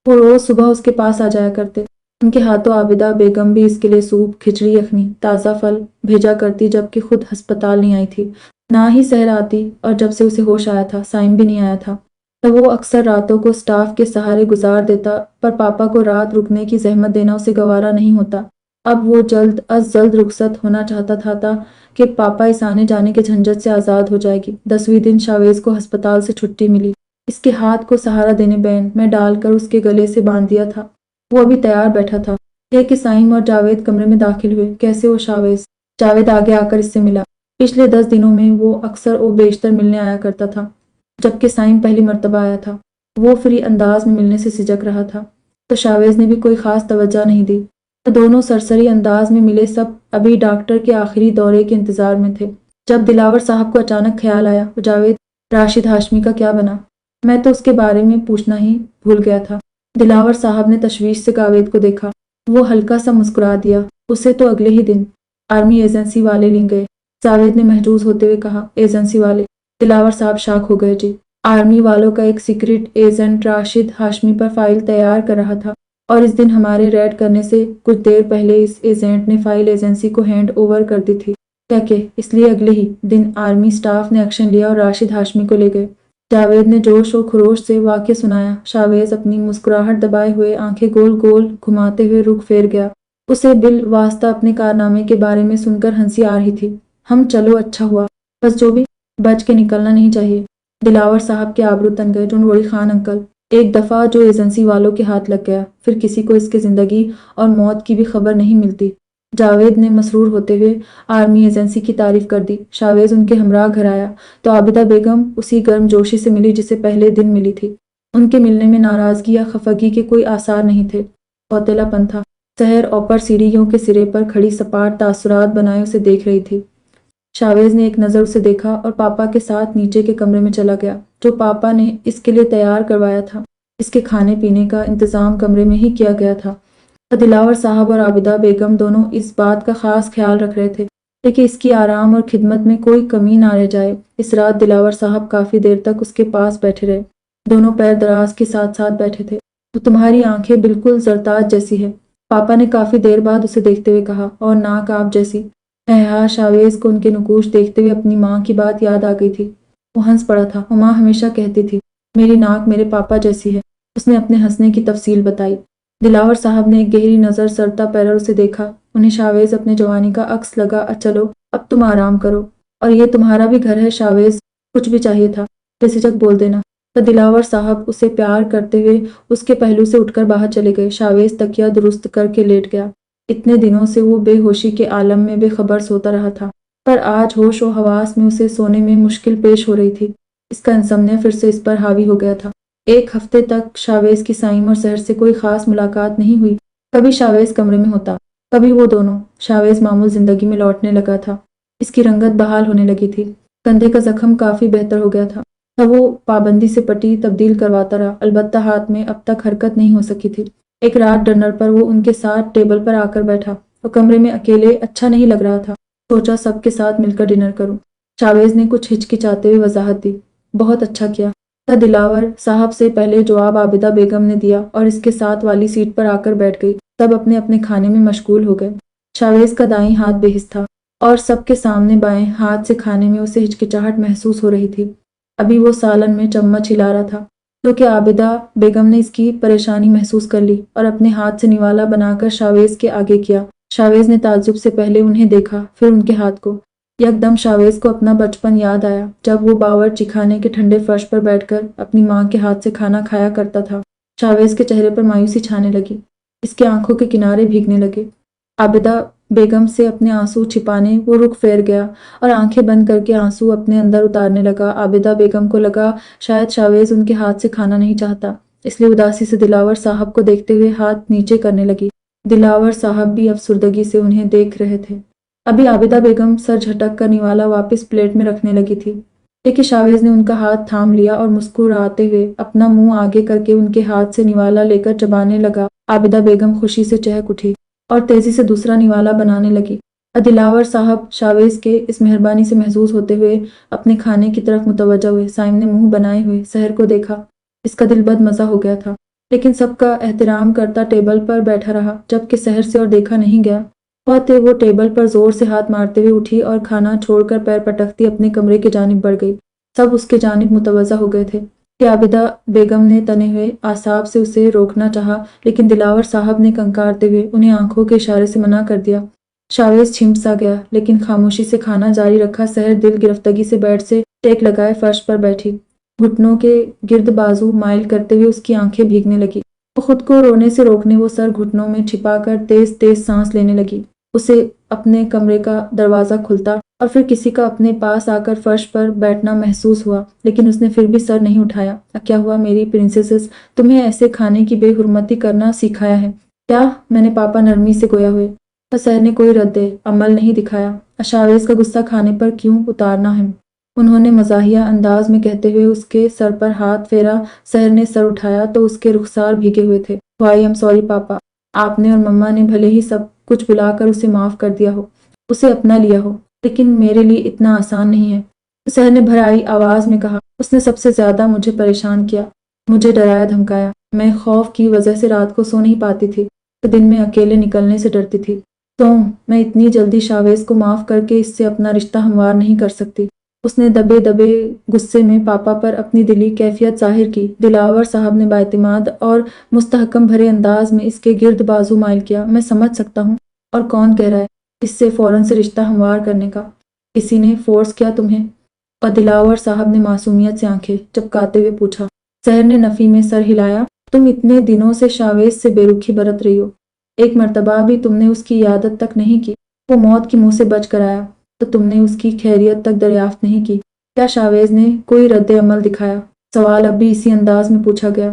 A: وہ روز صبح اس کے پاس آ جایا کرتے۔ ان کے ہاتھوں عابدہ بیگم بھی اس کے لیے سوپ، کھچڑی یخنی، تازہ پھل بھیجا کرتی، جبکہ خود ہسپتال نہیں آئی تھی، نہ ہی سحر آتی، اور جب سے اسے ہوش آیا تھا سائم بھی نہیں آیا تھا تب وہ اکثر راتوں کو سٹاف کے سہارے گزار دیتا، پر پاپا کو رات رکنے کی زحمت دینا اسے گوارا نہیں ہوتا۔ اب وہ جلد از جلد رخصت ہونا چاہتا تھا کہ پاپا اس آنے جانے کے جھنجھٹ سے آزاد ہو جائے گی۔ 10ویں دن شاویز کو ہسپتال سے چھٹی ملی۔ اس کے ہاتھ کو سہارا دینے بینڈ میں ڈال کر اس کے گلے سے باندھ دیا تھا۔ وہ ابھی تیار بیٹھا تھا کہ سائم اور جاوید کمرے میں داخل ہوئے۔ کیسے ہو شاویز؟ جاوید آگے آ کر اس سے ملا۔ پچھلے 10 دنوں میں وہ اکثر و بیشتر ملنے آیا کرتا تھا، جبکہ سائم پہلی مرتبہ آیا تھا۔ وہ فری انداز میں ملنے سے سجک رہا تھا تو شاویز نے بھی کوئی خاص توجہ نہیں دی۔ دونوں سرسری انداز میں ملے، سب ابھی ڈاکٹر کے آخری دورے کے انتظار میں تھے۔ جب دلاور صاحب کو اچانک خیال آیا، جاوید، راشد ہاشمی کا کیا بنا؟ میں تو اس کے بارے میں پوچھنا ہی بھول گیا تھا۔ دلاور صاحب نے تشویش سے جاوید کو دیکھا۔ وہ ہلکا سا مسکرا دیا۔ اسے تو اگلے ہی دن آرمی ایجنسی والے لے گئے، جاوید نے محجوز ہوتے ہوئے کہا۔ ایجنسی والے؟ دلاور صاحب شاک ہو گئے۔ جی، آرمی والوں کا ایک سیکرٹ ایجنٹ راشد ہاشمی پر فائل تیار کر رہا تھا، اور اس دن ہمارے ریڈ کرنے سے کچھ دیر پہلے اس ایجنٹ نے فائل ایجنسی کو ہینڈ اوور کر دی تھی۔ کیا کہ اس لیے اگلے ہی دن آرمی سٹاف نے ایکشن لیا اور راشد ہاشمی کو لے گئے۔ جاوید نے جوش و خروش سے واقعہ سنایا۔ شاویز اپنی مسکراہٹ دبائے ہوئے آنکھیں گول گول گھماتے ہوئے رخ پھیر گیا۔ اسے بالواسطہ اپنے کارنامے کے بارے میں سن کر ہنسی آ رہی تھی۔ ہم چلو، اچھا ہوا، بس جو بھی بچ کے نکلنا نہیں چاہیے۔ دلاور صاحب کے آبرو تن گئے۔ ڈونٹ خان انکل، ایک دفعہ جو ایجنسی والوں کے ہاتھ لگ گیا، پھر کسی کو اس کے زندگی اور موت کی بھی خبر نہیں ملتی۔ جاوید نے مسرور ہوتے ہوئے آرمی ایجنسی کی تعریف کر دی۔ شاویز ان کے ہمراہ گھر آیا تو عابدہ بیگم اسی گرم جوشی سے ملی جسے پہلے دن ملی تھی۔ ان کے ملنے میں ناراضگی یا خفگی کے کوئی آثار نہیں تھے، سوتیلا پن تھا۔ سحر اوپر سیڑھیوں کے سرے پر کھڑی سپاٹ تاثرات بنائے اسے دیکھ رہی تھی۔ شاویز نے ایک نظر اسے دیکھا اور پاپا کے ساتھ نیچے کے کمرے میں چلا گیا، جو پاپا نے اس کے لیے تیار کروایا تھا۔ اس کے کھانے پینے کا انتظام کمرے میں ہی کیا گیا تھا۔ دلاور صاحب اور عابدہ بیگم دونوں اس بات کا خاص خیال رکھ رہے تھے کہ اس کی آرام اور خدمت میں کوئی کمی نہ رہ جائے۔ اس رات دلاور صاحب کافی دیر تک اس کے پاس بیٹھے رہے، دونوں پیر دراز کے ساتھ ساتھ بیٹھے تھے۔ تو تمہاری آنکھیں بالکل زرتاج جیسی ہے، پاپا نے کافی دیر بعد اسے دیکھتے ہوئے کہا، اور ناک آپ جیسی۔ شاویز کو ان کے نقوش دیکھتے ہوئے اپنی ماں کی بات یاد آ گئی تھی۔ وہ ہنس پڑا تھا، وہ ماں ہمیشہ کہتی تھی میری ناک میرے پاپا جیسی ہے۔ اس نے اپنے ہنسنے کی تفصیل بتائی۔ دلاور صاحب نے ایک گہری نظر سرتا پیرر اسے دیکھا۔ انہیں شاویز اپنے جوانی کا عکس لگا۔ چلو اب تم آرام کرو، اور یہ تمہارا بھی گھر ہے شاویز، کچھ بھی چاہیے تھا بے جھجک بول دینا۔ تو دلاور صاحب اسے پیار کرتے ہوئے اس کے پہلو سے اٹھ کر باہر چلے گئے۔ شاویز تکیہ درست کر کے لیٹ گیا۔ اتنے دنوں سے وہ بے ہوشی کے عالم میں بے خبر سوتا رہا تھا، پر آج ہوش و حواس میں اسے سونے میں مشکل پیش ہو رہی تھی۔ اس کا انسمنیہ پھر سے اس پر حاوی ہو گیا تھا۔ ایک ہفتے تک شاویز کی سائم اور سحر سے کوئی خاص ملاقات نہیں ہوئی۔ کبھی شاویز کمرے میں ہوتا، کبھی وہ دونوں۔ شاویز معمول زندگی میں لوٹنے لگا تھا، اس کی رنگت بحال ہونے لگی تھی، کندھے کا زخم کافی بہتر ہو گیا تھا۔ تب وہ پابندی سے پٹی تبدیل کرواتا رہا، البتہ ہاتھ میں اب تک حرکت نہیں ہو سکی تھی۔ ایک رات ڈنر پر وہ ان کے ساتھ ٹیبل پر آ کر بیٹھا، اور کمرے میں اکیلے اچھا نہیں لگ رہا تھا۔ سوچا سب کے ساتھ مل کر ڈنر کروں۔ شاویز نے کچھ ہچکچاتے ہوئے وضاحت دی، بہت اچھا کیا۔ دلاور صاحب سے پہلے جواب عابدہ بیگم نے دیا اور اس کے ساتھ والی سیٹ پر آ کر بیٹھ گئی۔ سب اپنے اپنے کھانے میں مشغول ہو گئے۔ شاویز کا دائیں ہاتھ بے حس تھا، اور سب کے سامنے بائیں ہاتھ سے کھانے میں اسے ہچکچاہٹ محسوس ہو رہی تھی۔ ابھی وہ سالن میں چمچ ہلا رہا تھا، کیونکہ عابدہ بیگم نے اس کی پریشانی محسوس کر لی اور اپنے ہاتھ سے نوالا بنا کر شاویز کے آگے کیا۔ شاویز نے تعجب سے پہلے انہیں دیکھا، پھر ان کے ہاتھ کو۔ یکدم شاویز کو اپنا بچپن یاد آیا، جب وہ باورچی خانے کے ٹھنڈے فرش پر بیٹھ کر اپنی ماں کے ہاتھ سے کھانا کھایا کرتا تھا۔ شاویز کے چہرے پر مایوسی چھانے لگی، اس کے آنکھوں کے کنارے بھیگنے لگے۔ عابدہ بیگم سے اپنے آنسو چھپانے وہ رخ پھیر گیا اور آنکھیں بند کر کے آنسو اپنے اندر اتارنے لگا۔ عابدہ بیگم کو لگا شاید شاویز ان کے ہاتھ سے کھانا نہیں چاہتا، اس لیے اداسی سے دلاور صاحب کو دیکھتے ہوئے ہاتھ نیچے کرنے لگی۔ دلاور صاحب بھی افسردگی سے انہیں دیکھ رہے تھے۔ ابھی عابدہ بیگم سر جھٹک کر نوالا واپس پلیٹ میں رکھنے لگی تھی، لیکن شاویز نے ان کا ہاتھ تھام لیا اور مسکراتے ہوئے اپنا منہ آگے کر کے ان کے ہاتھ سے نوالا لے کر چبانے لگا۔ عابدہ بیگم خوشی سے چہک اٹھی اور تیزی سے دوسرا نوالا بنانے لگی۔ دلاور صاحب شاویز کے اس مہربانی سے محظوظ ہوتے ہوئے اپنے کھانے کی طرف متوجہ ہوئے۔ سائم نے منہ بنائے ہوئے سحر کو دیکھا، اس کا دل بد مزہ ہو گیا تھا، لیکن سب کا احترام کرتا ٹیبل پر بیٹھا رہا، جبکہ سحر سے اور دیکھا نہیں گیا۔ بہت وہ ٹیبل پر زور سے ہاتھ مارتے ہوئے اٹھی اور کھانا چھوڑ کر پیر پٹکتی اپنے کمرے کی جانب بڑھ گئی۔ سب اس کے جانب متوجہ ہو گئے تھے کہ عابدہ بیگم نے تنے ہوئے اعصاب سے اسے روکنا چاہا، لیکن دلاور صاحب نے کنکارتے ہوئے انہیں آنکھوں کے اشارے سے منع کر دیا۔ شاویز چھمپ سا گیا، لیکن خاموشی سے کھانا جاری رکھا۔ سحر دل گرفتگی سے بیڈ سے ٹیک لگائے فرش پر بیٹھی، گھٹنوں کے گرد بازو مائل کرتے ہوئے اس کی آنکھیں بھیگنے لگی۔ وہ خود کو رونے سے روکنے وہ سر گھٹنوں میں چھپا کر تیز تیز سانس لینے لگی۔ اسے اپنے کمرے کا دروازہ کھلتا اور پھر کسی کا اپنے پاس آ کر فرش پر بیٹھنا محسوس ہوا، لیکن اس نے پھر بھی سر نہیں اٹھایا۔ کیا ہوا میری پرنسیس، تمہیں ایسے کھانے کی بے حرمتی کرنا سکھایا ہے کیا؟ میں نے پاپا نرمی سے گویا ہوئے، پر سحر نے کوئی رد عمل نہیں دکھایا۔ شاویز کا غصہ کھانے پر کیوں اتارنا ہے، انہوں نے مزاحیہ انداز میں کہتے ہوئے اس کے سر پر ہاتھ پھیرا۔ سحر نے سر اٹھایا تو اس کے رخسار بھیگے ہوئے تھے۔ وائی ایم سوری پاپا، آپ نے اور مما نے بھلے ہی سب کچھ بلا کر اسے معاف کر دیا ہو، اسے اپنا لیا ہو، لیکن میرے لیے اتنا آسان نہیں ہے، سحر نے بھرائی آواز میں کہا۔ اس نے سب سے زیادہ مجھے پریشان کیا، مجھے ڈرایا دھمکایا۔ میں خوف کی وجہ سے رات کو سو نہیں پاتی تھی، تو دن میں اکیلے نکلنے سے ڈرتی تھی۔ تو میں اتنی جلدی شاویز کو معاف کر کے اس سے اپنا رشتہ ہموار نہیں کر سکتی۔ اس نے دبے دبے غصے میں پاپا پر اپنی دلی کیفیت ظاہر کی۔ دلاور صاحب نے بااعتماد اور مستحکم بھرے انداز میں اس کے گرد بازو مائل کیا۔ میں سمجھ سکتا ہوں، اور کون کہہ رہا ہے اس سے فوراً سے رشتہ ہموار کرنے کا؟ کسی نے فورس کیا تمہیں؟ اور دلاور صاحب نے معصومیت سے آنکھیں چپکاتے ہوئے پوچھا۔ سحر نے نفی میں سر ہلایا۔ تم اتنے دنوں سے شاویز سے بے رخی برت رہی ہو، ایک مرتبہ بھی تم نے اس کی عیادت تک نہیں کی۔ وہ موت کے منہ سے بچ کر آیا تو تم نے اس کی خیریت تک دریافت نہیں کی۔ کیا شاویز نے کوئی رد عمل دکھایا؟ سوال اب بھی اسی انداز میں پوچھا گیا۔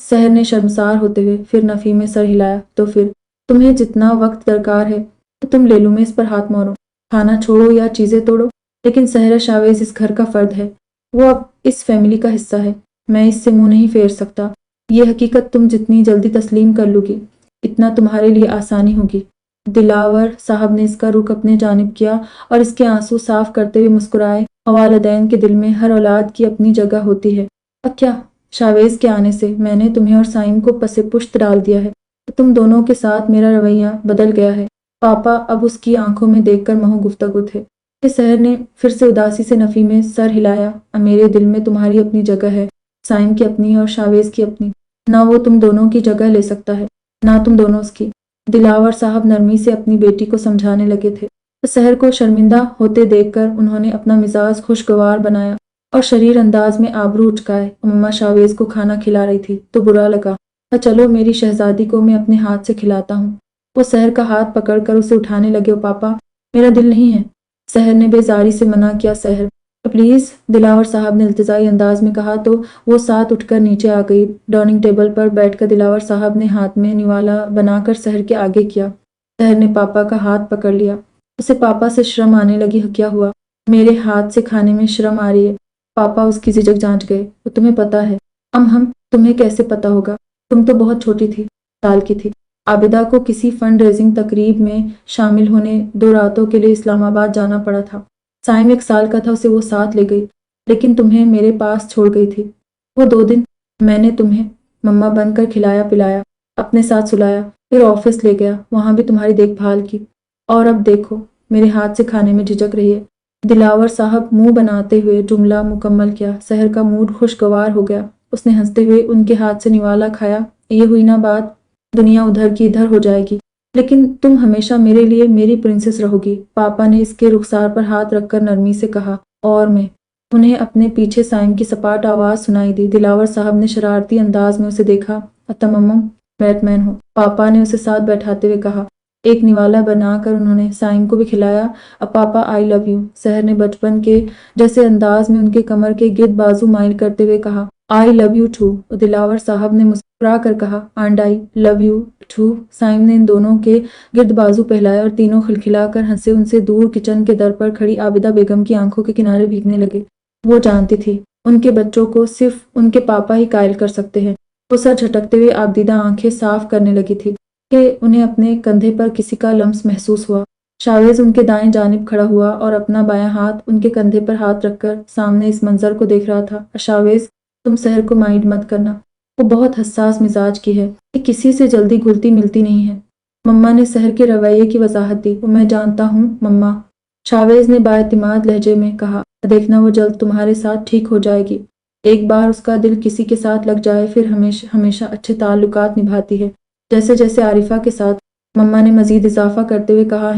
A: سحر نے شرمسار ہوتے ہوئے پھر نفی میں سر ہلایا۔ تو پھر تمہیں جتنا وقت درکار ہے تو تم لے لو، میں اس پر ہاتھ مارو، کھانا چھوڑو یا چیزیں توڑو، لیکن سحر شاویز اس گھر کا فرد ہے، وہ اب اس فیملی کا حصہ ہے، میں اس سے منہ نہیں پھیر سکتا۔ یہ حقیقت تم جتنی جلدی تسلیم کر لوگی اتنا تمہارے لیے آسانی ہوگی۔ دلاور صاحب نے اس کا رخ اپنے جانب کیا اور اس کے آنسو صاف کرتے ہوئے مسکرائے۔ والدین کے دل میں ہر اولاد کی اپنی جگہ ہوتی ہے۔ اب کیا؟ شاویز کے آنے سے میں نے تمہیں اور سائم کو پس پشت ڈال دیا ہے۔ تم دونوں کے ساتھ میرا رویہ بدل گیا ہے۔ پاپا اب اس کی آنکھوں میں دیکھ کر محو گفتگو تھے۔ سحر نے پھر سے اداسی سے نفی میں سر ہلایا۔ میرے دل میں تمہاری اپنی جگہ ہے، سائم کی اپنی اور شاویز کی اپنی۔ نہ وہ تم دونوں کی جگہ لے سکتا ہے، نہ تم دونوں اس کی۔ دلاور صاحب نرمی سے اپنی بیٹی کو سمجھانے لگے تھے۔ سحر کو شرمندہ ہوتے دیکھ کر انہوں نے اپنا مزاج خوشگوار بنایا اور شریر انداز میں آبرو اٹکائے۔ مما شاویز کو کھانا کھلا رہی تھی تو برا لگا۔ چلو میری شہزادی کو میں اپنے ہاتھ سے کھلاتا ہوں۔ وہ سحر کا ہاتھ پکڑ کر اسے اٹھانے لگے۔ پاپا میرا دل نہیں ہے، سحر نے بیزاری سے منع کیا۔ سحر پلیز، دلاور صاحب نے التجائی انداز میں کہا تو وہ ساتھ اٹھ کر نیچے آ گئی۔ ڈائننگ ٹیبل پر بیٹھ کر دلاور صاحب نے ہاتھ میں نوالا بنا کر سحر کے آگے کیا۔ سحر نے پاپا کا ہاتھ پکڑ لیا۔ اسے پاپا سے شرم آنے لگی۔ کیا ہوا؟ میرے ہاتھ سے کھانے میں شرم آ رہی ہے؟ پاپا اس کی جھجک جانچ گئے۔ وہ تمہیں پتا ہے؟ ہم تمہیں کیسے پتا ہوگا؟ تم تو بہت چھوٹی تھی، سال کی تھی۔ عابدہ کو کسی فنڈ ریزنگ تقریب میں شامل ہونے 2 راتوں کے لیے اسلام آباد جانا پڑا تھا۔ سائم 1 سال کا تھا، اسے وہ ساتھ لے گئی، لیکن تمہیں میرے پاس چھوڑ گئی تھی۔ وہ 2 دن میں نے تمہیں مما بن کر کھلایا پلایا، اپنے ساتھ سلایا، پھر آفس لے گیا، وہاں بھی تمہاری دیکھ بھال کی، اور اب دیکھو میرے ہاتھ سے کھانے میں جھجک رہی ہے۔ دلاور صاحب منہ بناتے ہوئے جملہ مکمل کیا۔ سحر کا موڈ خوشگوار ہو گیا۔ اس نے ہنستے ہوئے ان کے ہاتھ سے نوالا کھایا۔ یہ ہوئی نا بات، دنیا ادھر کی ادھر ہو جائے گی، لیکن تم ہمیشہ میرے لیے میری پرنسس رہو گی۔ پاپا نے اس کے رخسار پر ہاتھ رکھ کر نرمی سے کہا، اور میں۔ انہیں اپنے پیچھے سائم کی سپاٹ آواز سنائی دی۔ دلاور صاحب نے شرارتی انداز میں اسے دیکھا۔ تمام بیٹ مین ہو، پاپا نے اسے ساتھ بیٹھاتے ہوئے کہا۔ ایک نوالا بنا کر انہوں نے سائم کو بھی کھلایا۔ اب پاپا آئی لو یو، سحر نے بچپن کے جیسے انداز میں ان کے کمر کے گرد بازو مائل کرتے ہوئے کہا۔ آئی لو یو ٹو، دلاور صاحب نے مسکرا کر کہا۔ And I love you too, Saim نے ان دونوں کے گرد بازو پہلائے اور تینوں کھلکھلا کر ہنسے۔ ان سے دور کچن کے در پر کھڑی عابدہ بیگم کی آنکھوں کے کنارے بھیگنے لگے۔ وہ جانتی تھی ان کے بچوں کو صرف ان کے پاپا ہی قائل کر سکتے ہیں۔ وہ سر جھٹکتے ہوئے آبدیدہ آنکھیں صاف کرنے لگی تھی کہ انہیں اپنے کندھے پر کسی کا لمس محسوس ہوا۔ شاویز ان کے دائیں جانب کھڑا ہوا اور اپنا بایاں ہاتھ ان کے کندھے پر ہاتھ رکھ کر سامنے اس منظر کو دیکھ رہا تھا۔ شاویز، تم سحر کو مائنڈ مت کرنا، وہ بہت حساس مزاج کی ہے، یہ کسی سے جلدی گھلتی ملتی نہیں ہے۔ مما نے سحر کے رویے کی وضاحت دی۔ وہ میں جانتا ہوں مما، شاویز نے بااعتماد لہجے میں کہا۔ دیکھنا وہ جلد تمہارے ساتھ ٹھیک ہو جائے گی۔ ایک بار اس کا دل کسی کے ساتھ لگ جائے پھر ہمیشہ اچھے تعلقات نبھاتی ہے، جیسے جیسے عارفہ کے ساتھ، مما نے مزید اضافہ کرتے ہوئے کہا،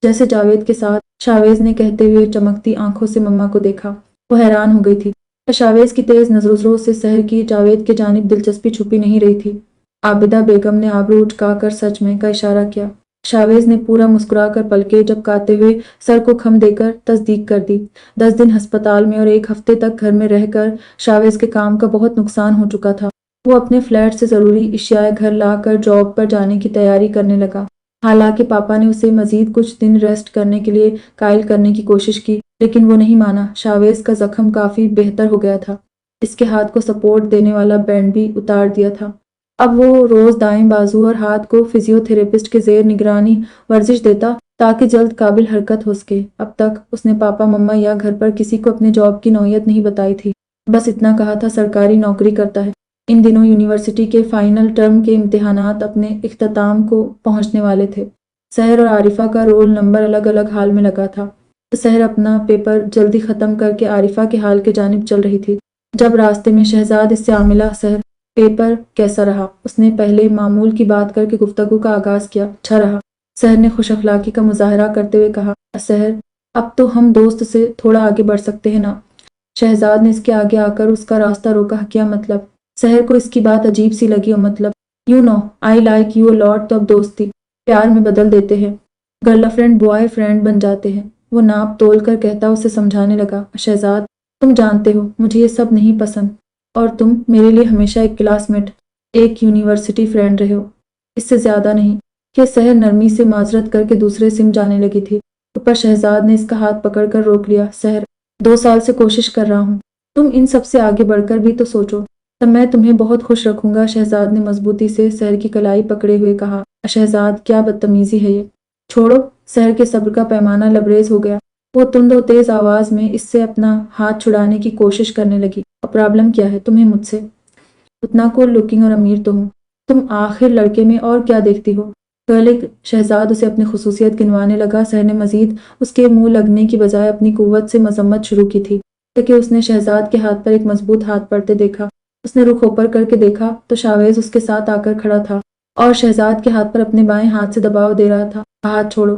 A: جیسے جاوید کے ساتھ۔ شاویز نے کہتے ہوئے چمکتی آنکھوں سے مما کو دیکھا۔ وہ حیران ہو گئی تھی۔ شاویز کی تیز نظروں سے سحر کی جاوید کے جانب دلچسپی چھپی نہیں رہی تھی۔ عابدہ بیگم نے آبرو اٹھا کر سچ میں کا اشارہ کیا۔ شاویز نے پورا مسکرا کر پلکیں جھپکاتے ہوئے سر کو خم دے کر تصدیق کر دی۔ 10 دن ہسپتال میں اور 1 ہفتے تک گھر میں رہ کر شاویز کے کام کا بہت نقصان ہو چکا تھا۔ وہ اپنے فلیٹ سے ضروری اشیاء گھر لا کر جاب پر جانے کی تیاری کرنے لگا۔ حالانکہ پاپا نے اسے مزید کچھ دن ریسٹ کرنے کے لیے قائل کرنے کی کوشش کی، لیکن وہ نہیں مانا۔ شاویز کا زخم کافی بہتر ہو گیا تھا۔ اس کے ہاتھ کو سپورٹ دینے والا بینڈ بھی اتار دیا تھا۔ اب وہ روز دائیں بازو اور ہاتھ کو فزیو تھراپسٹ کے زیر نگرانی ورزش دیتا تاکہ جلد قابل حرکت ہو سکے۔ اب تک اس نے پاپا مما یا گھر پر کسی کو اپنے جاب کی نوعیت نہیں بتائی تھی، بس اتنا کہا تھا سرکاری نوکری کرتا ہے۔ ان دنوں یونیورسٹی کے فائنل ٹرم کے امتحانات اپنے اختتام کو پہنچنے والے تھے۔ سحر اور عارفہ کا رول نمبر الگ الگ حال میں لگا تھا۔ سحر اپنا پیپر جلدی ختم کر کے عارفہ کے حال کے جانب چل رہی تھی۔ جب راستے میں شہزاد اس سے عاملہ، سحر پیپر کیسا رہا؟ اس نے پہلے معمول کی بات کر کے گفتگو کا آغاز کیا۔ اچھا رہا، سحر نے خوش اخلاقی کا مظاہرہ کرتے ہوئے کہا۔ سحر، اب تو ہم دوست سے تھوڑا آگے بڑھ سکتے ہیں نا؟ شہزاد نے اس کے آگے آ کر اس کا راستہ روکا۔ کیا مطلب؟ سحر کو اس کی بات عجیب سی لگی۔ اور مطلب، you know I like you a lot, تو اب دوستی پیار میں بدل دیتے ہیں، گرل فرینڈ بوائے فرینڈ بن جاتے ہیں۔ وہ ناپ تول کر کہتا اسے سمجھانے لگا۔ شہزاد، تم جانتے ہو مجھے یہ سب نہیں پسند، اور تم میرے لیے ہمیشہ ایک کلاس میٹ، ایک یونیورسٹی فرینڈ رہے ہو، اس سے زیادہ نہیں۔ کہ سحر نرمی سے معذرت کر کے دوسرے سم جانے لگی تھی، اوپر شہزاد نے اس کا ہاتھ پکڑ کر روک لیا۔ سحر، 2 سال سے کوشش کر رہا ہوں، تم ان سب سے آگے بڑھ کر بھی تو سوچو۔ تب میں تمہیں بہت خوش رکھوں گا، شہزاد نے مضبوطی سے سحر کی کلائی پکڑے ہوئے کہا۔ شہزاد، کیا بدتمیزی ہے یہ! چھوڑو! سحر کے صبر کا پیمانہ لبریز ہو گیا۔ وہ تند و تیز آواز میں اس سے اپنا ہاتھ چھڑانے کی کوشش کرنے لگی۔ اور پرابلم کیا ہے تمہیں مجھ سے؟ اتنا کول لکنگ اور امیر تو ہوں، تم آخر لڑکے میں اور کیا دیکھتی ہو؟ گرلک شہزاد اسے اپنی خصوصیت گنوانے لگا۔ سحر نے مزید اس کے منہ لگنے کی بجائے اپنی قوت سے مذمت شروع کی تھی کہ اس نے شہزاد کے ہاتھ پر ایک مضبوط ہاتھ پڑتے دیکھا۔ اس نے رخ اوپر کر کے دیکھا تو شاویز اس کے ساتھ آ کر کھڑا تھا اور شہزاد کے ہاتھ پر اپنے بائیں ہاتھ سے دباؤ دے رہا تھا۔ ہاتھ چھوڑو!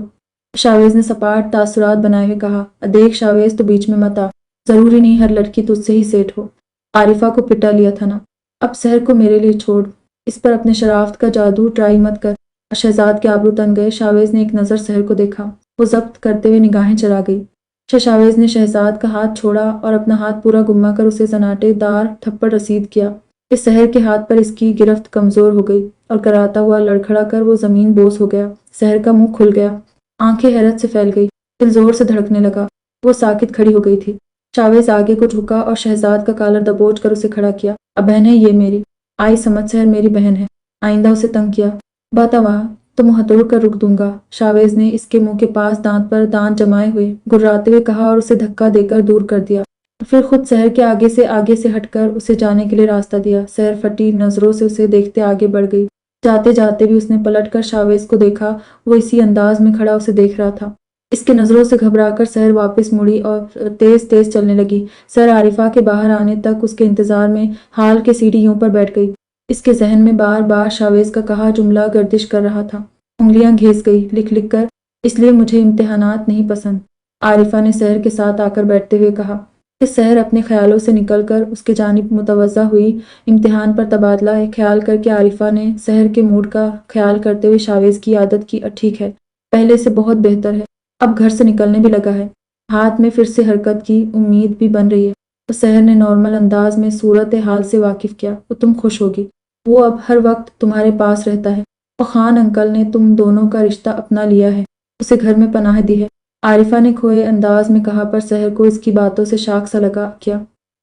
A: شاویز نے سپاٹ تاثرات بنائے ہوئے کہا۔ دیکھ شاویز، تو بیچ میں مت آ، ضروری نہیں ہر لڑکی تجھ سے ہی سیٹ ہو۔ عارفہ کو پٹا لیا تھا نا، اب سحر کو میرے لیے چھوڑ، اس پر اپنے شرافت کا جادو ٹرائی مت کر۔ شہزاد کے آبرو تن گئے۔ شاویز نے ایک نظر سحر کو دیکھا، وہ ضبط کرتے ہوئے نگاہیں چلا گئی۔ شاویز نے شہزاد کا ہاتھ چھوڑا اور اپنا ہاتھ پورا گما کر اسے سناٹے دار تھپڑ رسید کیا کہ سحر کے ہاتھ پر اس کی گرفت کمزور ہو گئی اور کراتا ہوا لڑکھڑا کر وہ زمین بوس ہو گیا۔ سحر کا منہ کھل گیا، آنکھیں حیرت سے پھیل گئی، دل زور سے دھڑکنے لگا۔ وہ ساکت کھڑی ہو گئی تھی۔ شاویز آگے کو جھکا اور شہزاد کا کالر دبوچ کر اسے کھڑا کیا۔ اب بہن ہے یہ میری، آئی سمجھ سحر میری بہن ہے، آئندہ اسے تنگ کیا باتا وہاں تو منہ توڑ کر رک دوں گا۔ شاویز نے اس کے منہ کے پاس دانت پر دانت جمائے ہوئے گراتے ہوئے کہا اور اسے دھکا دے کر دور کر دیا۔ پھر خود سحر کے آگے سے ہٹ کر اسے جانے کے لیے راستہ دیا۔ سحر پھٹی نظروں سے اسے دیکھتے آگے بڑھ گئی۔ جاتے جاتے بھی اس نے پلٹ کر شاویز کو دیکھا، وہ اسی انداز میں کھڑا اسے دیکھ رہا تھا۔ اس کے نظروں سے گھبرا کر سحر واپس مڑی اور تیز تیز چلنے لگی۔ سحر عارفہ کے باہر آنے تک اس کے انتظار میں ہال کے سیڑھیوں پر بیٹھ گئی۔ اس کے ذہن میں بار بار شاویز کا کہا جملہ گردش کر رہا تھا۔ انگلیاں گھیس گئی لکھ لکھ کر، اس لیے مجھے امتحانات نہیں پسند، عارفہ نے سحر کے ساتھ آ کر بیٹھتے ہوئے کہا۔ کہ سحر اپنے خیالوں سے نکل کر اس کے جانب متوجہ ہوئی۔ امتحان پر تبادلہ خیال کر کے عارفہ نے سحر کے موڈ کا خیال کرتے ہوئے شاویز کی عادت کی، ٹھیک ہے، پہلے سے بہت بہتر ہے، اب گھر سے نکلنے بھی لگا ہے، ہاتھ میں پھر سے حرکت کی امید بھی بن رہی ہے۔ تو سحر نے نارمل انداز میں صورت حال سے واقف کیا۔ تو تم خوش ہوگی، وہ اب ہر وقت تمہارے پاس رہتا ہے، اور خان انکل نے تم دونوں کا رشتہ اپنا لیا ہے، اسے گھر میں پناہ دی ہے، عارفہ نے کھوئے انداز میں کہا۔ پر سحر کو اس کی باتوں سے شاک سا لگا۔ کیا؟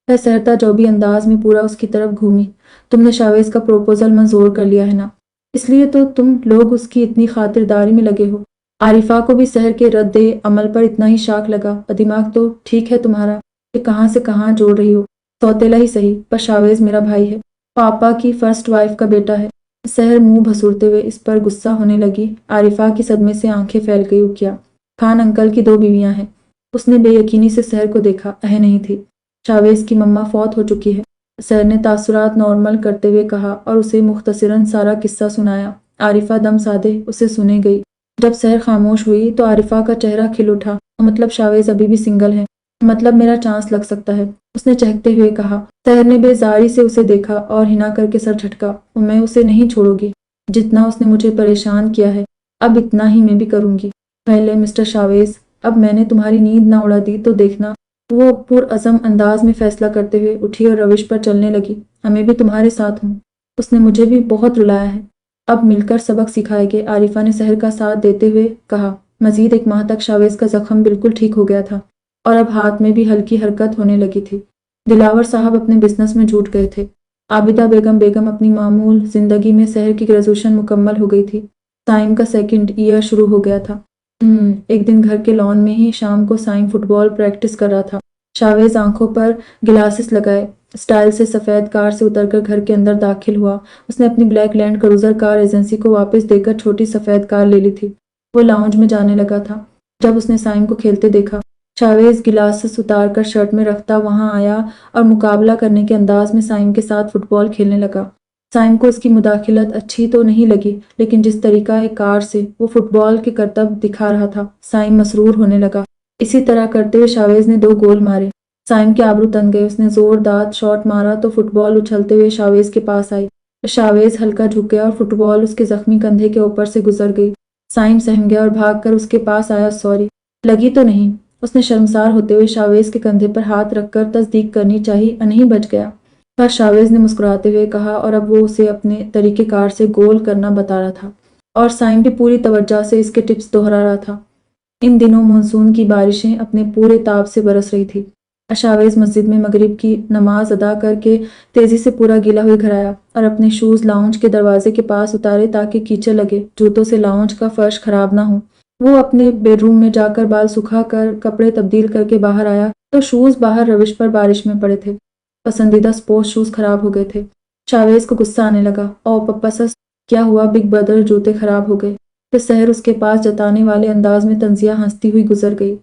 A: وہ سحرتا جو بھی انداز میں پورا اس کی طرف گھومی۔ تم نے شاویز کا پروپوزل منظور کر لیا ہے نا، اس لیے تو تم لوگ اس کی اتنی خاطرداری میں لگے ہو۔ عارفہ کو بھی سحر کے رد عمل پر اتنا ہی شاک لگا۔ دماغ تو ٹھیک ہے تمہارا کہ کہاں سے کہاں جوڑ رہی ہو، سوتیلا ہی صحیح، پر شاویز میرا بھائی ہے، پاپا کی فرسٹ وائف کا بیٹا ہے۔ سحر منہ بھسورتے ہوئے اس پر غصہ ہونے لگی۔ عارفہ کی صدمے سے آنکھیں پھیل گئی۔ کیا خان انکل کی 2 بیویاں ہیں؟ اس نے بے یقینی سے سحر کو دیکھا۔ نہیں تھی، شاویز کی مما فوت ہو چکی ہے، سحر نے تاثرات نارمل کرتے ہوئے کہا اور اسے مختصراً سارا قصہ سنایا۔ عارفہ دم سادے اسے سنے گئی۔ جب سحر خاموش ہوئی تو عارفہ کا چہرہ کھل اٹھا۔ مطلب شاویز ابھی بھی سنگل ہے؟ مطلب میرا چانس لگ سکتا ہے، اس نے چہکتے ہوئے کہا۔ سحر نے بیزاری سے اسے دیکھا اور ہنا کر کے سر جھٹکا۔ میں اسے نہیں چھوڑوں گی، جتنا اس نے مجھے پریشان کیا ہے اب اتنا ہی میں بھی کروں گی۔ پہلے مسٹر شاویز، اب میں نے تمہاری نیند نہ اڑا دی تو دیکھنا۔ وہ پرعزم انداز میں فیصلہ کرتے ہوئے اٹھی اور روش پر چلنے لگی۔ میں بھی تمہارے ساتھ ہوں، اس نے مجھے بھی بہت رلایا ہے، اب مل کر سبق سکھائے گے، عارفہ نے سحر کا ساتھ دیتے ہوئے کہا۔ مزید 1 ماہ تک شاویز کا زخم بالکل ٹھیک ہو گیا تھا اور اب ہاتھ میں بھی ہلکی حرکت ہونے لگی تھی۔ دلاور صاحب اپنے بزنس میں جھوٹ گئے تھے۔ عابدہ بیگم اپنی معمول زندگی میں سحر کی گریجویشن مکمل ہو گئی تھی۔ سائم کا 2nd ایئر شروع ہو گیا تھا۔ ایک دن گھر کے لان میں ہی شام کو سائم فٹ بال پریکٹس کر رہا تھا۔ شاویز آنکھوں پر گلاسز لگائے سٹائل سے سفید کار سے اتر کر گھر کے اندر داخل ہوا۔ اس نے اپنی black Land Cruiser car agency کو واپس دے کر چھوٹی سفید کار لے لی تھی۔ وہ لاؤنج میں جانے لگا تھا جب اس نے سائم کو کھیلتے دیکھا۔ شاویز گلاسز اتار کر شرٹ میں رکھتا وہاں آیا اور مقابلہ کرنے کے انداز میں سائم کے ساتھ فٹ بال کھیلنے لگا۔ سائم کو اس کی مداخلت اچھی تو نہیں لگی، لیکن جس طریقہ کار سے وہ فٹ بال کے کرتب دکھا رہا تھا، سائم مسرور ہونے لگا۔ اسی طرح کرتے ہوئے شاویز نے 2 گول مارے۔ سائم کے آبرو تن گئے، اس نے زور دار شاٹ مارا تو فٹ بال اچھلتے ہوئے شاویز کے پاس آئی۔ شاویز ہلکا جھک گیا اور فٹ بال اس کے زخمی کندھے کے اوپر سے گزر گئی۔ سائم سہم گیا اور بھاگ کر اس کے پاس آیا۔ سوری، لگی تو نہیں؟ اس نے شرمسار ہوتے ہوئے شاویز کے کندھے پر ہاتھ رکھ کر تصدیق کرنی چاہی، نہیں بچ گیا، پر شاویز نے مسکراتے ہوئے کہا اور اب وہ اسے اپنے طریقہ کار سے گول کرنا بتا رہا تھا اور سائم بھی پوری توجہ سے اس کے ٹپس دہرا رہا تھا۔ ان دنوں مانسون کی بارشیں اپنے پورے تاب سے برس رہی تھی۔ شاویز مسجد میں مغرب کی نماز ادا کر کے تیزی سے پورا گیلا ہوئے گھر آیا اور اپنے شوز لاؤنج کے دروازے کے پاس اتارے تاکہ کیچڑ لگے، جوتوں سے لاؤنج کا فرش خراب نہ ہو۔ وہ اپنے بیڈ روم میں جا کر بال سکھا کر کپڑے تبدیل کر کے باہر آیا تو شوز باہر روش پر بارش میں پڑے تھے۔ پسندیدہ سپورٹس شوز خراب ہو گئے تھے۔ شاویز کو غصہ آنے لگا۔ او پپا سس، کیا ہوا بگ برادر؟ جوتے خراب ہو گئے۔ پھر سحر اس کے پاس جتانے والے انداز میں تنزیہ ہنستی ہوئی گزر گئی۔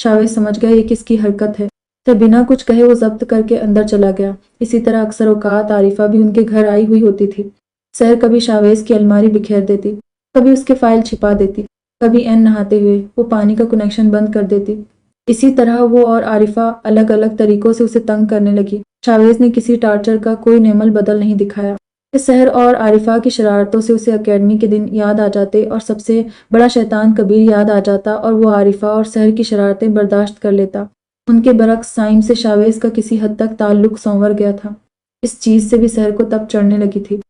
A: شاویز سمجھ گیا یہ کس کی حرکت ہے، تو بنا کچھ کہے وہ ضبط کر کے اندر چلا گیا۔ اسی طرح اکثر اوقات عارفہ بھی ان کے گھر آئی ہوئی ہوتی تھی۔ سحر کبھی شاویز کی الماری بکھیر دیتی، کبھی اس کے فائل چھپا دیتی، کبھی این نہاتے ہوئے وہ پانی کا کنیکشن بند کر دیتی۔ اسی طرح وہ اور عارفہ الگ الگ طریقوں سے اسے تنگ کرنے لگی۔ شاویز نے کسی ٹارچر کا کوئی نعمل بدل نہیں دکھایا۔ اس سحر اور عارفہ کی شرارتوں سے اسے اکیڈمی کے دن یاد آ جاتے اور سب سے بڑا شیطان کبیر یاد آ جاتا اور وہ عارفہ اور سحر کی شرارتیں برداشت کر لیتا۔ ان کے برعکس سائم سے شاویز کا کسی حد تک تعلق سنور گیا تھا۔ اس چیز سے بھی سحر کو تب چڑھنے لگی تھی۔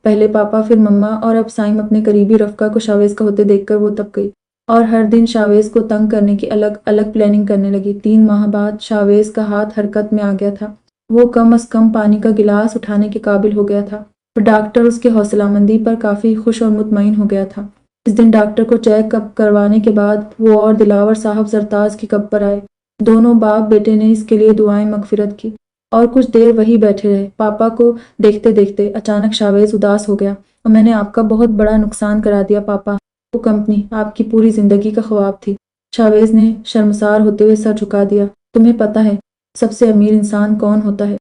A: پہلے پاپا، پھر مما اور اب سائم اپنے قریبی رفقا کو شاویز کا ہوتے دیکھ کر وہ تب گئی اور ہر دن شاویز کو تنگ کرنے کی الگ الگ پلاننگ کرنے لگی۔ 3 ماہ بعد شاویز کا ہاتھ حرکت میں آ گیا تھا۔ وہ کم از کم پانی کا گلاس اٹھانے کے قابل ہو گیا تھا اور ڈاکٹر اس کے حوصلہ مندی پر کافی خوش اور مطمئن ہو گیا تھا۔ اس دن ڈاکٹر کو چیک اپ کروانے کے بعد وہ اور دلاور صاحب زرتاز کی قبر پر آئے۔ دونوں باپ بیٹے نے اس کے لیے دعائیں مغفرت کی اور کچھ دیر وہی بیٹھے رہے۔ پاپا کو دیکھتے دیکھتے اچانک شاویز اداس ہو گیا۔ اور میں نے آپ کا بہت بڑا نقصان کرا دیا پاپا، وہ کمپنی آپ کی پوری زندگی کا خواب تھی۔ شاویز نے شرمسار ہوتے ہوئے سر جھکا دیا۔ تمہیں پتہ ہے سب سے امیر انسان کون ہوتا ہے؟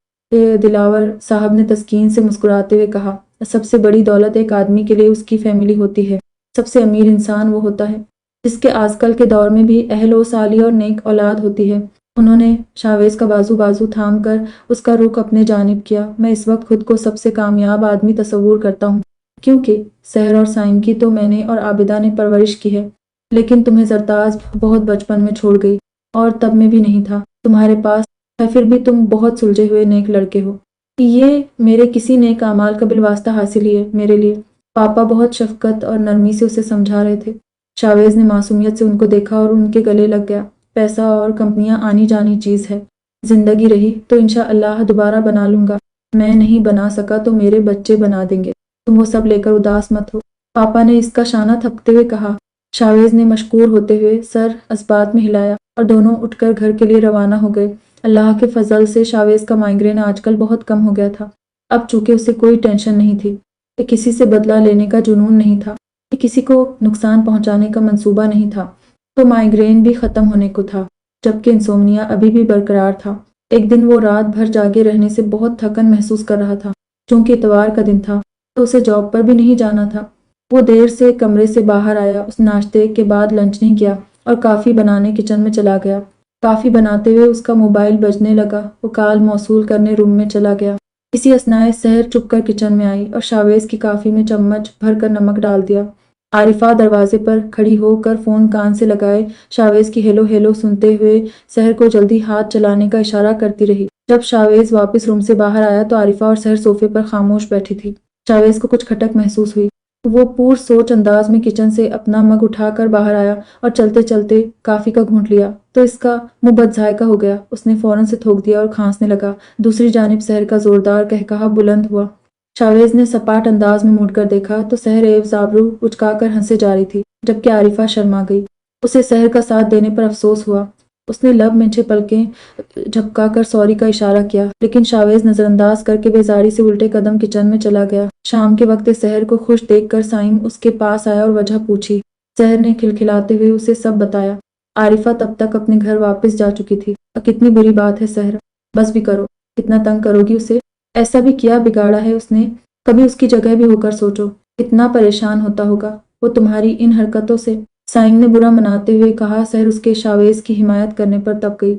A: دلاور صاحب نے تسکین سے مسکراتے ہوئے کہا، سب سے بڑی دولت ایک آدمی کے لیے اس کی فیملی ہوتی ہے۔ سب سے امیر انسان وہ ہوتا ہے جس کے آج کل کے دور میں بھی اہل و سالی اور نیک اولاد ہوتی ہے۔ انہوں نے شاویز کا بازو تھام کر اس کا رخ اپنے جانب کیا۔ میں اس وقت خود کو سب سے کامیاب آدمی تصور کرتا ہوں، کیونکہ سحر اور سائم کی تو میں نے اور عابدہ نے پرورش کی ہے، لیکن تمہیں زرتاز بہت بچپن میں چھوڑ گئی اور تب میں بھی نہیں تھا تمہارے پاس ہے، پھر بھی تم بہت سلجھے ہوئے نیک لڑکے ہو۔ یہ میرے کسی نیک اعمال کا بالواسطہ حاصل ہی ہے میرے لیے۔ پاپا بہت شفقت اور نرمی سے اسے سمجھا رہے تھے۔ شاویز نے معصومیت سے ان کو دیکھا اور ان کے گلے لگ گیا۔ پیسہ اور کمپنیاں آنی جانی چیز ہے، زندگی رہی تو انشاءاللہ دوبارہ بنا لوں گا، میں نہیں بنا سکا تو میرے بچے بنا دیں گے، تم وہ سب لے کر اداس مت ہو، پاپا نے اس کا شانہ تھپتے ہوئے کہا۔ شاویز نے مشکور ہوتے ہوئے سر اسبات میں ہلایا اور دونوں اٹھ کر گھر کے لیے روانہ ہو گئے۔ اللہ کے فضل سے شاویز کا مائیگرین آج کل بہت کم ہو گیا تھا۔ اب چونکہ اسے کوئی ٹینشن نہیں تھی، یہ کسی سے بدلہ لینے کا جنون نہیں تھا، یہ کسی کو نقصان پہنچانے کا منصوبہ نہیں تھا، تو مائیگرین بھی ختم ہونے کو تھا، جبکہ انسومنیا ابھی بھی برقرار تھا۔ ایک دن وہ رات بھر جاگے رہنے سے بہت تھکن محسوس کر رہا تھا۔ چونکہ اتوار کا دن تھا تو اسے جاب پر بھی نہیں جانا تھا۔ وہ دیر سے کمرے سے باہر آیا، اس ناشتے کے بعد لنچ نہیں کیا اور کافی بنانے کچن میں چلا گیا۔ کافی بناتے ہوئے اس کا موبائل بجنے لگا، وہ کال موصول کرنے روم میں چلا گیا۔ اسی اثناء سحر چپ کر کچن میں آئی اور شاویز کی کافی میں چمچ بھر کر نمک ڈال دیا۔ عارفہ دروازے پر کھڑی ہو کر فون کان سے لگائے شاویز کی ہیلو ہیلو سنتے ہوئے سحر کو جلدی ہاتھ چلانے کا اشارہ کرتی رہی۔ جب شاویز واپس روم سے باہر آیا تو عارفہ اور سحر صوفے پر خاموش بیٹھی تھی۔ شاویز کو کچھ کھٹک محسوس ہوئی۔ وہ پور سوچ انداز میں کچن سے اپنا مگ اٹھا کر باہر آیا اور چلتے چلتے کافی کا گھونٹ لیا تو اس کا منہ بد ذائقہ ہو گیا۔ اس نے فوراً سے تھوک دیا اور کھانسنے لگا۔ دوسری جانب سحر کا زوردار قہقہا بلند ہوا۔ شاویز نے سپاٹ انداز میں مڑ کر دیکھا تو سحر ایوز آبرو اچکا کر ہنسے جا رہی تھی، جبکہ عارفہ شرما گئی۔ اسے سحر کا ساتھ دینے پر افسوس ہوا۔ اس نے لب منچھے پلکیں جھپکا کر سوری کا اشارہ کیا، لیکن شاویز نظر انداز کر کے بیزاری سے الٹے قدم کچن میں چلا گیا۔ شام کے وقت سحر کو خوش دیکھ کر سائم اس کے پاس آیا اور وجہ پوچھی۔ سحر نے کھلکھلاتے ہوئے اسے سب بتایا۔ عارفہ تب تک اپنے گھر واپس جا چکی تھی۔ کتنی بری بات ہے سحر، بس بھی کرو، کتنا تنگ کرو گی اسے، ایسا بھی کیا بگاڑا ہے اس نے، کبھی اس کی جگہ بھی ہو کر سوچو، کتنا پریشان ہوتا ہوگا وہ تمہاری ان حرکتوں سے۔ سائم نے برا مناتے ہوئے کہا۔ سحر اس کے شاویز کی حمایت کرنے پر تب گئی۔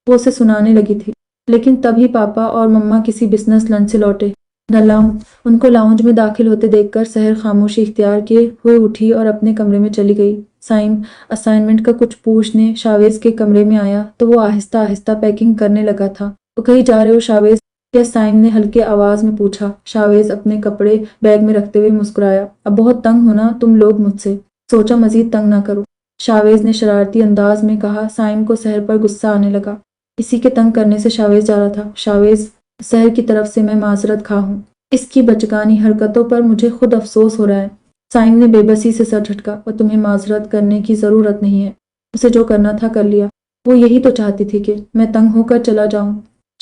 A: وہ اسے سنانے لگی تھی، لیکن تبھی پاپا اور مما کسی بزنس لنچ سے لوٹے۔ ان کو لاؤنج میں داخل ہوتے دیکھ کر سحر خاموشی اختیار کیے ہوئے اٹھی اور اپنے کمرے میں چلی گئی۔ سائم اسائنمنٹ کا کچھ پوچھنے شاویز کے کمرے میں آیا تو وہ آہستہ آہستہ پیکنگ کرنے لگا تھا۔ وہ کہیں جا رہے ہو شاویز؟ کیا سائم نے ہلکے آواز میں پوچھا۔ شاویز اپنے کپڑے بیگ میں رکھتے ہوئے مسکرایا۔ اب بہت تنگ ہونا تم لوگ مجھ سے، سوچا مزید تنگ نہ کرو، شاویز نے شرارتی انداز میں کہا۔ سائم کو سحر پر غصہ آنے لگا۔ اسی کے تنگ کرنے سے شاویز جا رہا تھا۔ شاویز، سحر کی طرف سے میں معذرت خواہ ہوں۔ اس کی بچگانی حرکتوں پر مجھے خود افسوس ہو رہا ہے۔ سائم نے بے بسی سے سر جھٹکا۔ اور تمہیں معذرت کرنے کی ضرورت نہیں ہے، اسے جو کرنا تھا کر لیا۔ وہ یہی تو چاہتی تھی کہ میں تنگ ہو کر چلا جاؤں۔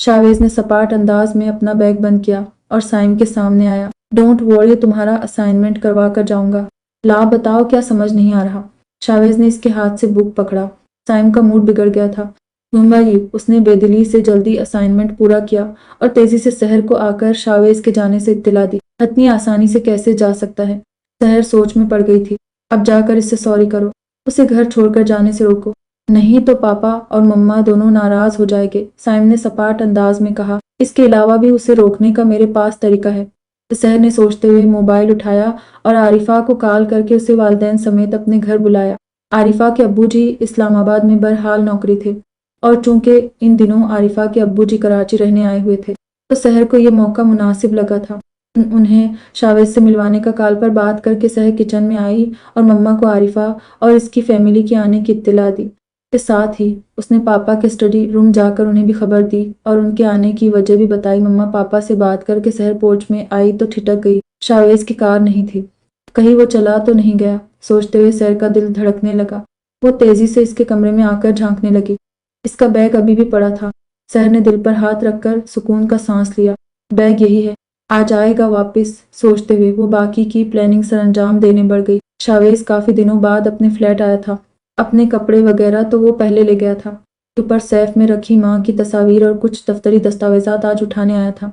A: شاویز نے سپاٹ انداز میں اپنا بیگ بند کیا اور سائم کے سامنے آیا۔ ڈونٹ ورری، تمہارا اسائنمنٹ کروا کر جاؤں گا۔ لا بتاؤ، کیا سمجھ نہیں آ رہا؟ شاویز نے اس کے ہاتھ سے بک پکڑا۔ سائم کا موڈ بگڑ گیا تھا۔ اس نے بے دلی سے جلدی اسائنمنٹ پورا کیا اور تیزی سے سحر کو آ کر شاویز کے جانے سے اطلاع دی۔ اتنی آسانی سے کیسے جا سکتا ہے؟ سحر سوچ میں پڑ گئی تھی۔ اب جا کر اس سے سوری کرو، اسے گھر چھوڑ کر جانے سے روکو، نہیں تو پاپا اور مما دونوں ناراض ہو جائیں گے، سائم نے سپاٹ انداز میں کہا۔ اس کے علاوہ بھی اسے روکنے کا میرے پاس طریقہ ہے۔ سحر نے سوچتے ہوئے موبائل اٹھایا اور عارفہ کو کال کر کے اسے والدین سمیت اپنے گھر بلایا۔ عارفہ کے ابو جی اسلام آباد میں بہرحال نوکری تھے اور چونکہ ان دنوں عارفہ کے ابو جی کراچی رہنے آئے ہوئے تھے تو سحر کو یہ موقع مناسب لگا تھا۔ انہیں شاویز سے ملوانے کا کال پر بات کر کے سحر کچن میں آئی اور مما کو عارفہ اور اس کی فیملی کے آنے کی اطلاع دی۔ کے ساتھ ہی اس نے پاپا کے اسٹڈی روم جا کر انہیں بھی خبر دی اور ان کے آنے کی وجہ بھی بتائی۔ مما پاپا سے بات کر کے سحر پورچ میں آئی تو ٹھٹک گئی۔ شاویز کی کار نہیں تھی، کہیں وہ چلا تو نہیں گیا، سوچتے ہوئے سحر کا دل دھڑکنے لگا۔ وہ تیزی سے اس کے کمرے میں آ کر جھانکنے لگی۔ اس کا بیگ ابھی بھی پڑا تھا۔ سحر نے دل پر ہاتھ رکھ کر سکون کا سانس لیا۔ بیگ یہی ہے، آ جائے گا واپس، سوچتے ہوئے وہ باقی کی پلاننگ سر انجام دینے بڑھ گئی۔ شاویز کافی دنوں بعد اپنے فلیٹ آیا تھا۔ اپنے کپڑے وغیرہ تو وہ پہلے لے گیا تھا، اوپر سیف میں رکھی ماں کی تصاویر اور کچھ دفتری دستاویزات آج اٹھانے آیا تھا۔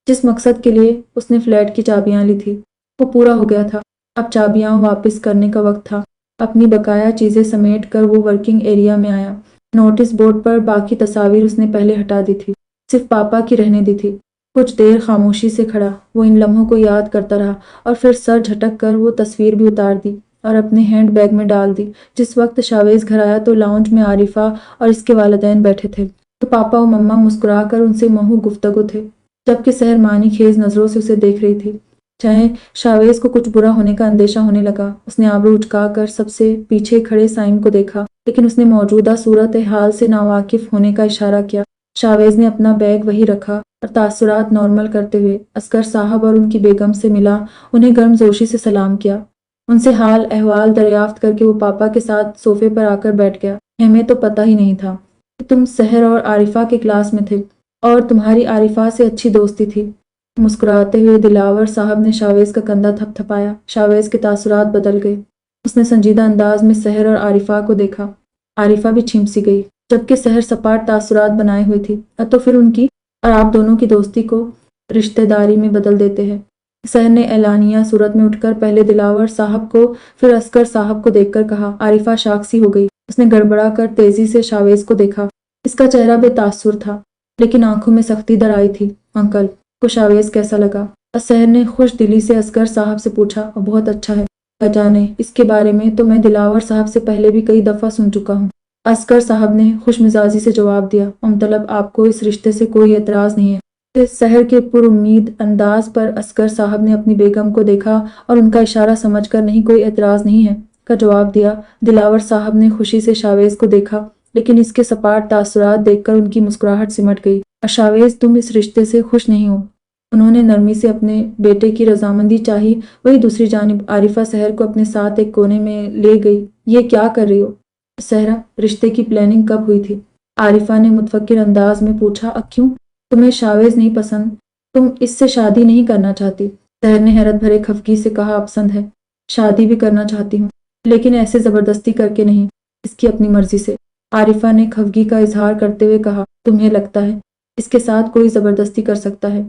A: جس مقصد کے لیے اس نے فلیٹ کی چابیاں لی تھی وہ پورا ہو گیا تھا۔ اب چابیاں واپس کرنے کا وقت تھا۔ اپنی بقایا چیزیں سمیٹ کر وہ ورکنگ ایریا میں آیا۔ نوٹس بورڈ پر باقی تصاویر اس نے پہلے ہٹا دی تھی، صرف پاپا کی رہنے دی تھی۔ کچھ دیر خاموشی سے کھڑا وہ ان لمحوں کو یاد کرتا رہا اور پھر سر جھٹک کر وہ تصویر بھی اتار دی اور اپنے ہینڈ بیگ میں ڈال دی۔ جس وقت شاویز گھر آیا تو لاؤنج میں عارفہ اور اس کے والدین بیٹھے تھے تو پاپا و مما مسکرا کر ان سے موہو گفتگو تھے، جبکہ سحر معنی خیز نظروں سے اسے دیکھ رہی تھی۔ چاہے شاویز کو کچھ برا ہونے کا اندیشہ ہونے لگا۔ اس نے آبرو اچکا کر سب سے پیچھے کھڑے سائم کو دیکھا، لیکن اس نے موجودہ صورتحال سے ناواقف ہونے کا اشارہ کیا۔ شاویز نے اپنا بیگ وہیں رکھا اور تاثرات نارمل کرتے ہوئے اصغر صاحب اور ان کی بیگم سے ملا، انہیں گرمجوشی سے سلام کیا۔ ان سے حال احوال دریافت کر کے وہ پاپا کے ساتھ صوفے پر آ کر بیٹھ گیا۔ ہمیں تو پتہ ہی نہیں تھا کہ تم سحر اور عارفہ کے کلاس میں تھے اور تمہاری عارفہ سے اچھی دوستی تھی۔ مسکراتے ہوئے دلاور صاحب نے شاویز کا کندھا تھپ تھپایا۔ شاویز کے تاثرات بدل گئے۔ اس نے سنجیدہ انداز میں سحر اور عارفہ کو دیکھا۔ عارفہ بھی چھمپ سی گئی، جبکہ سحر سپاٹ تاثرات بنائے ہوئے تھی۔ تو پھر ان کی اور آپ دونوں کی دوستی کو رشتہ داری میں بدل دیتے ہیں۔ سحر نے اعلانیہ صورت میں اٹھ کر پہلے دلاور صاحب کو پھر اصغر صاحب کو دیکھ کر کہا۔ عارفہ شاک سی ہو گئی۔ اس نے گڑبڑا کر تیزی سے شاویز کو دیکھا۔ اس کا چہرہ بے تاثر تھا لیکن آنکھوں میں سختی در آئی تھی۔ انکل کو شاویز کیسا لگا؟ سحر نے خوش دلی سے اصغر صاحب سے پوچھا۔ بہت اچھا ہے، جانے اس کے بارے میں تو میں دلاور صاحب سے پہلے بھی کئی دفعہ سن چکا ہوں۔ اصغر صاحب نے خوش مزاجی سے جواب دیا۔ مطلب آپ کو اس رشتے سے کوئی اعتراض نہیں ہے؟ سحر کے پر امید انداز پر اصغر صاحب نے اپنی بیگم کو دیکھا اور ان کا اشارہ سمجھ کر نہیں کوئی اعتراض نہیں ہے کا جواب دیا۔ دلاور صاحب نے خوشی سے شاویز کو دیکھا لیکن اس کے سپاٹ تاثرات دیکھ کر ان کی مسکراہٹ سمٹ گئی۔ شاویز تم اس رشتے سے خوش نہیں ہو؟ انہوں نے نرمی سے اپنے بیٹے کی رضامندی چاہی۔ وہی دوسری جانب عارفہ سحر کو اپنے ساتھ ایک کونے میں لے گئی۔ یہ کیا کر رہی ہو سحرا؟ رشتے کی پلاننگ کب ہوئی تھی؟ عارفہ نے متفکر انداز میں پوچھا۔ کیوں تمہیں شاویز نہیں پسند؟ تم اس سے شادی نہیں کرنا چاہتی؟ سحر نے حیرت بھرے خفگی سے کہا۔ پسند ہے، شادی بھی کرنا چاہتی ہوں لیکن ایسے زبردستی کر کے نہیں، اس کی اپنی مرضی سے۔ عارفہ نے خفگی کا اظہار کرتے ہوئے کہا۔ تمہیں لگتا ہے اس کے ساتھ کوئی زبردستی کر سکتا ہے؟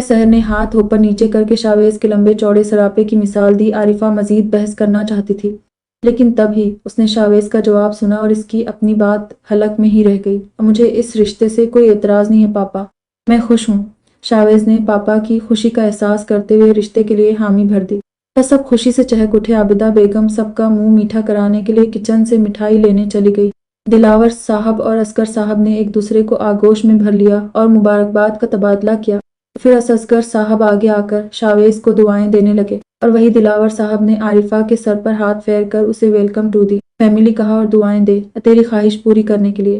A: سحر نے ہاتھ اوپر نیچے کر کے شاویز کے لمبے چوڑے سراپے کی مثال دی۔ عارفہ مزید بحث کرنا چاہتی تھی لیکن تب ہی اس نے شاویز کا جواب سنا اور اس کی اپنی بات حلق میں ہی رہ گئی۔ مجھے اس رشتے سے کوئی اعتراض نہیں ہے پاپا، میں خوش ہوں۔ شاویز نے پاپا کی خوشی کا احساس کرتے ہوئے رشتے کے لیے حامی بھر دی۔ سب خوشی سے چہک اٹھے۔ عابدہ بیگم سب کا منہ میٹھا کرانے کے لیے کچن سے مٹھائی لینے چلی گئی۔ دلاور صاحب اور اصغر صاحب نے ایک دوسرے کو آغوش میں بھر لیا اور مبارکباد کا تبادلہ کیا۔ پھر اصغر صاحب آگے آ کر شاویز کو دعائیں دینے لگے اور وہی دلاور صاحب نے عارفہ کے سر پر ہاتھ پھیر کر اسے ویلکم ٹو دی فیملی کہا اور دعائیں دے تیری خواہش پوری کرنے کے لیے۔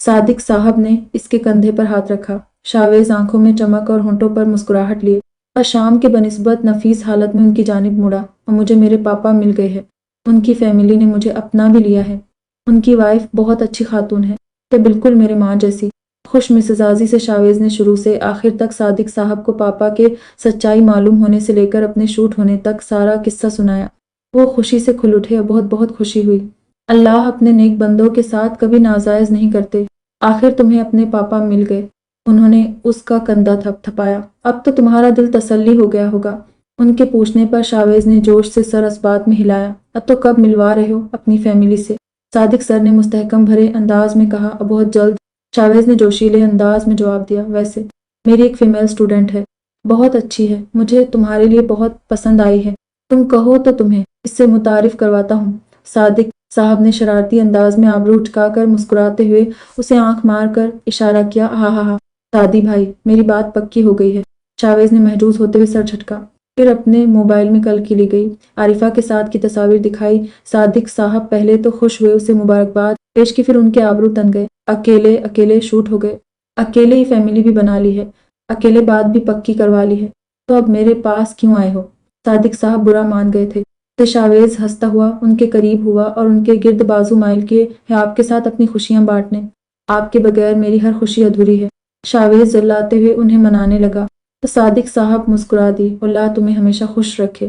A: صادق صاحب نے اس کے کندھے پر ہاتھ رکھا۔ شاویز آنکھوں میں چمک اور ہونٹوں پر مسکراہٹ لیے اور شام کے بنسبت نفیس حالت میں ان کی جانب مڑا۔ اور مجھے میرے پاپا مل گئے ہیں، ان کی فیملی نے مجھے اپنا بھی لیا ہے، ان کی وائف بہت اچھی خاتون ہے، کہ بالکل میرے ماں جیسی۔ خوش مزاجی سے شاویز نے شروع سے آخر تک صادق صاحب کو پاپا کے سچائی معلوم ہونے سے لے کر اپنے شوٹ ہونے تک سارا قصہ سنایا۔ وہ خوشی سے کھل اٹھے اور بہت بہت خوشی ہوئی۔ اللہ اپنے نیک بندوں کے ساتھ کبھی ناجائز نہیں کرتے۔ آخر تمہیں اپنے پاپا مل گئے۔ انہوں نے اس کا کندھا تھپ تھپایا۔ اب تو تمہارا دل تسلی ہو گیا ہوگا۔ ان کے پوچھنے پر شاویز نے جوش سے سر اس بات میں ہلایا۔ اب تو کب ملوا رہے ہو اپنی فیملی سے؟ صادق سر نے مستحکم بھرے انداز میں کہا، اب بہت جلد۔ شاویز نے جوشیلے انداز میں جواب دیا، ویسے میری ایک فیمیل اسٹوڈنٹ ہے، بہت اچھی ہے، مجھے تمہارے لیے بہت پسند آئی ہے، تم کہو تو تمہیں اس سے متعارف کرواتا ہوں۔ صادق صاحب نے شرارتی انداز میں آبرو اٹکا کر مسکراتے ہوئے اسے آنکھ مار کر اشارہ کیا، ہاں ہاں ہاں سعدی بھائی، میری بات پکی ہو گئی ہے۔ شاویز نے محظوظ ہوتے ہوئے سر جھٹکا، پھر اپنے موبائل میں کل کی لی گئی عارفہ کے ساتھ کی تصاویر دکھائی۔ صادق صاحب پہلے تو خوش ہوئے، اسے مبارکباد پیش کی، پھر ان کے آبرو تن گئے۔ اکیلے شوٹ ہو گئے، اکیلے ہی فیملی بھی بنا لی ہے، اکیلے بات بھی پکی کروا لی ہے، تو اب میرے پاس کیوں آئے ہو؟ صادق صاحب برا مان گئے تھے۔ شاویز ہنستا ہوا ان کے قریب ہوا اور ان کے گرد بازو مائل کیے ہے، آپ کے ساتھ اپنی خوشیاں بانٹنے، آپ کے بغیر میری ہر خوشی ادھوری ہے۔ شاویز ذلاتے ہوئے انہیں منانے لگا تو صادق صاحب مسکرا دی، اللہ تمہیں ہمیشہ خوش رکھے۔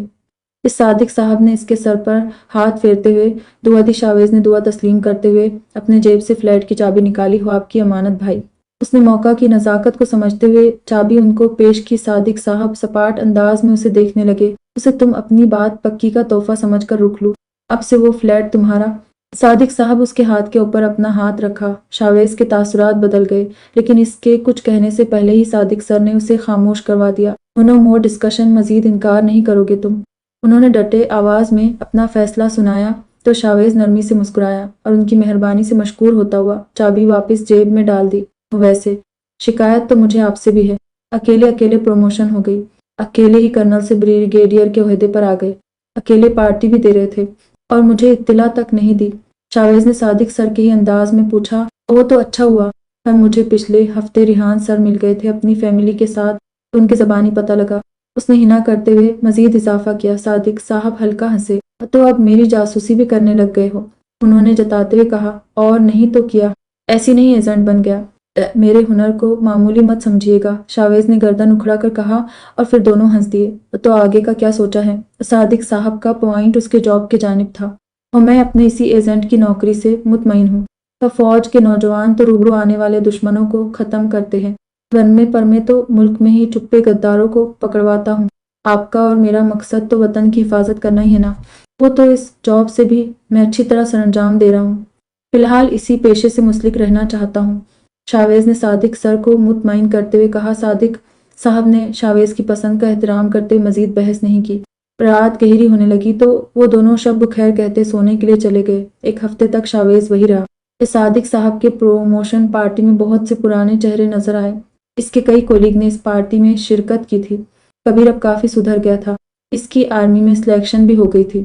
A: اس صادق صاحب نے اس کے سر پر ہاتھ پھیرتے ہوئے دعا دی۔ شاویز نے دعا تسلیم کرتے ہوئے اپنے جیب سے فلیٹ کی چابی نکالی، ہو آپ کی امانت بھائی۔ اس نے موقع کی نزاکت کو سمجھتے ہوئے چابی ان کو پیش کی۔ صادق صاحب سپاٹ انداز میں اسے دیکھنے لگے، اسے تم اپنی بات پکی کا تحفہ سمجھ کر رک لو، اب سے وہ فلیٹ تمہارا۔ صادق صاحب اس کے ہاتھ کے اوپر اپنا ہاتھ رکھا۔ شاویز کے تاثرات بدل گئے، لیکن اس کے کچھ کہنے سے پہلے ہی صادق سر نے اسے خاموش کروا دیا۔ نو مور ڈسکشن، مزید انکار نہیں کرو گے تم؟ انہوں نے ڈٹے آواز میں اپنا فیصلہ سنایا تو شاویز نرمی سے مسکرایا اور ان کی مہربانی سے مشکور ہوتا ہوا چابی واپس جیب میں ڈال دی۔ ویسے شکایت تو مجھے آپ سے بھی ہے، اکیلے پروموشن ہو گئی، اکیلے ہی کرنل سے بریگیڈیئر کے عہدے پر آ گئے، اکیلے پارٹی بھی دے رہے تھے اور مجھے اطلاع تک نہیں دی۔ شاویز نے صادق سر کے ہی انداز میں پوچھا، وہ تو اچھا ہوا، پر مجھے پچھلے ہفتے ریحان سر مل گئے تھے اپنی فیملی کے ساتھ، تو ان کے زبانی پتہ لگا۔ اس نے ہنا کرتے ہوئے مزید اضافہ کیا۔ صادق صاحب ہلکا ہنسے، تو اب میری جاسوسی بھی کرنے لگ گئے ہو؟ انہوں نے جتاتے ہوئے کہا، اور نہیں تو کیا، ایسی نہیں ایجنٹ بن گیا۔ میرے ہنر کو معمولی مت سمجھیے گا، شاویز نے گردن اکھڑا کر کہا اور پھر دونوں ہنس دیے۔ تو آگے کا کیا سوچا ہے؟ صادق صاحب کا پوائنٹ اس کے جاب کی جانب تھا، اور میں اپنے اسی ایجنٹ کی نوکری سے مطمئن ہوں۔ تو فوج کے نوجوان تو روبرو آنے والے دشمنوں کو ختم کرتے ہیں، رنمے پر میں تو ملک میں ہی چھپے غداروں کو پکڑواتا ہوں۔ آپ کا اور میرا مقصد تو وطن کی حفاظت کرنا ہی ہے نا؟ وہ تو اس جاب سے بھی میں اچھی طرح سر انجام دے رہا ہوں، فی الحال اسی پیشے سے منسلک رہنا چاہتا ہوں۔ شاویز نے صادق سر کو مطمئن کرتے ہوئے کہا۔ صادق صاحب نے شاویز کی پسند کا احترام کرتے ہوئے مزید بحث نہیں کی۔ رات گہری ہونے لگی تو وہ دونوں شب بخیر کہتے سونے کے لیے چلے گئے۔ ایک ہفتے تک شاویز وہی رہا۔ اس صادق صاحب کے پروموشن پارٹی میں بہت سے پرانے چہرے نظر آئے۔ اس کے کئی کولیگ نے اس پارٹی میں شرکت کی تھی۔ کبیر اب کافی سدھر گیا تھا، اس کی آرمی میں سلیکشن بھی ہو گئی تھی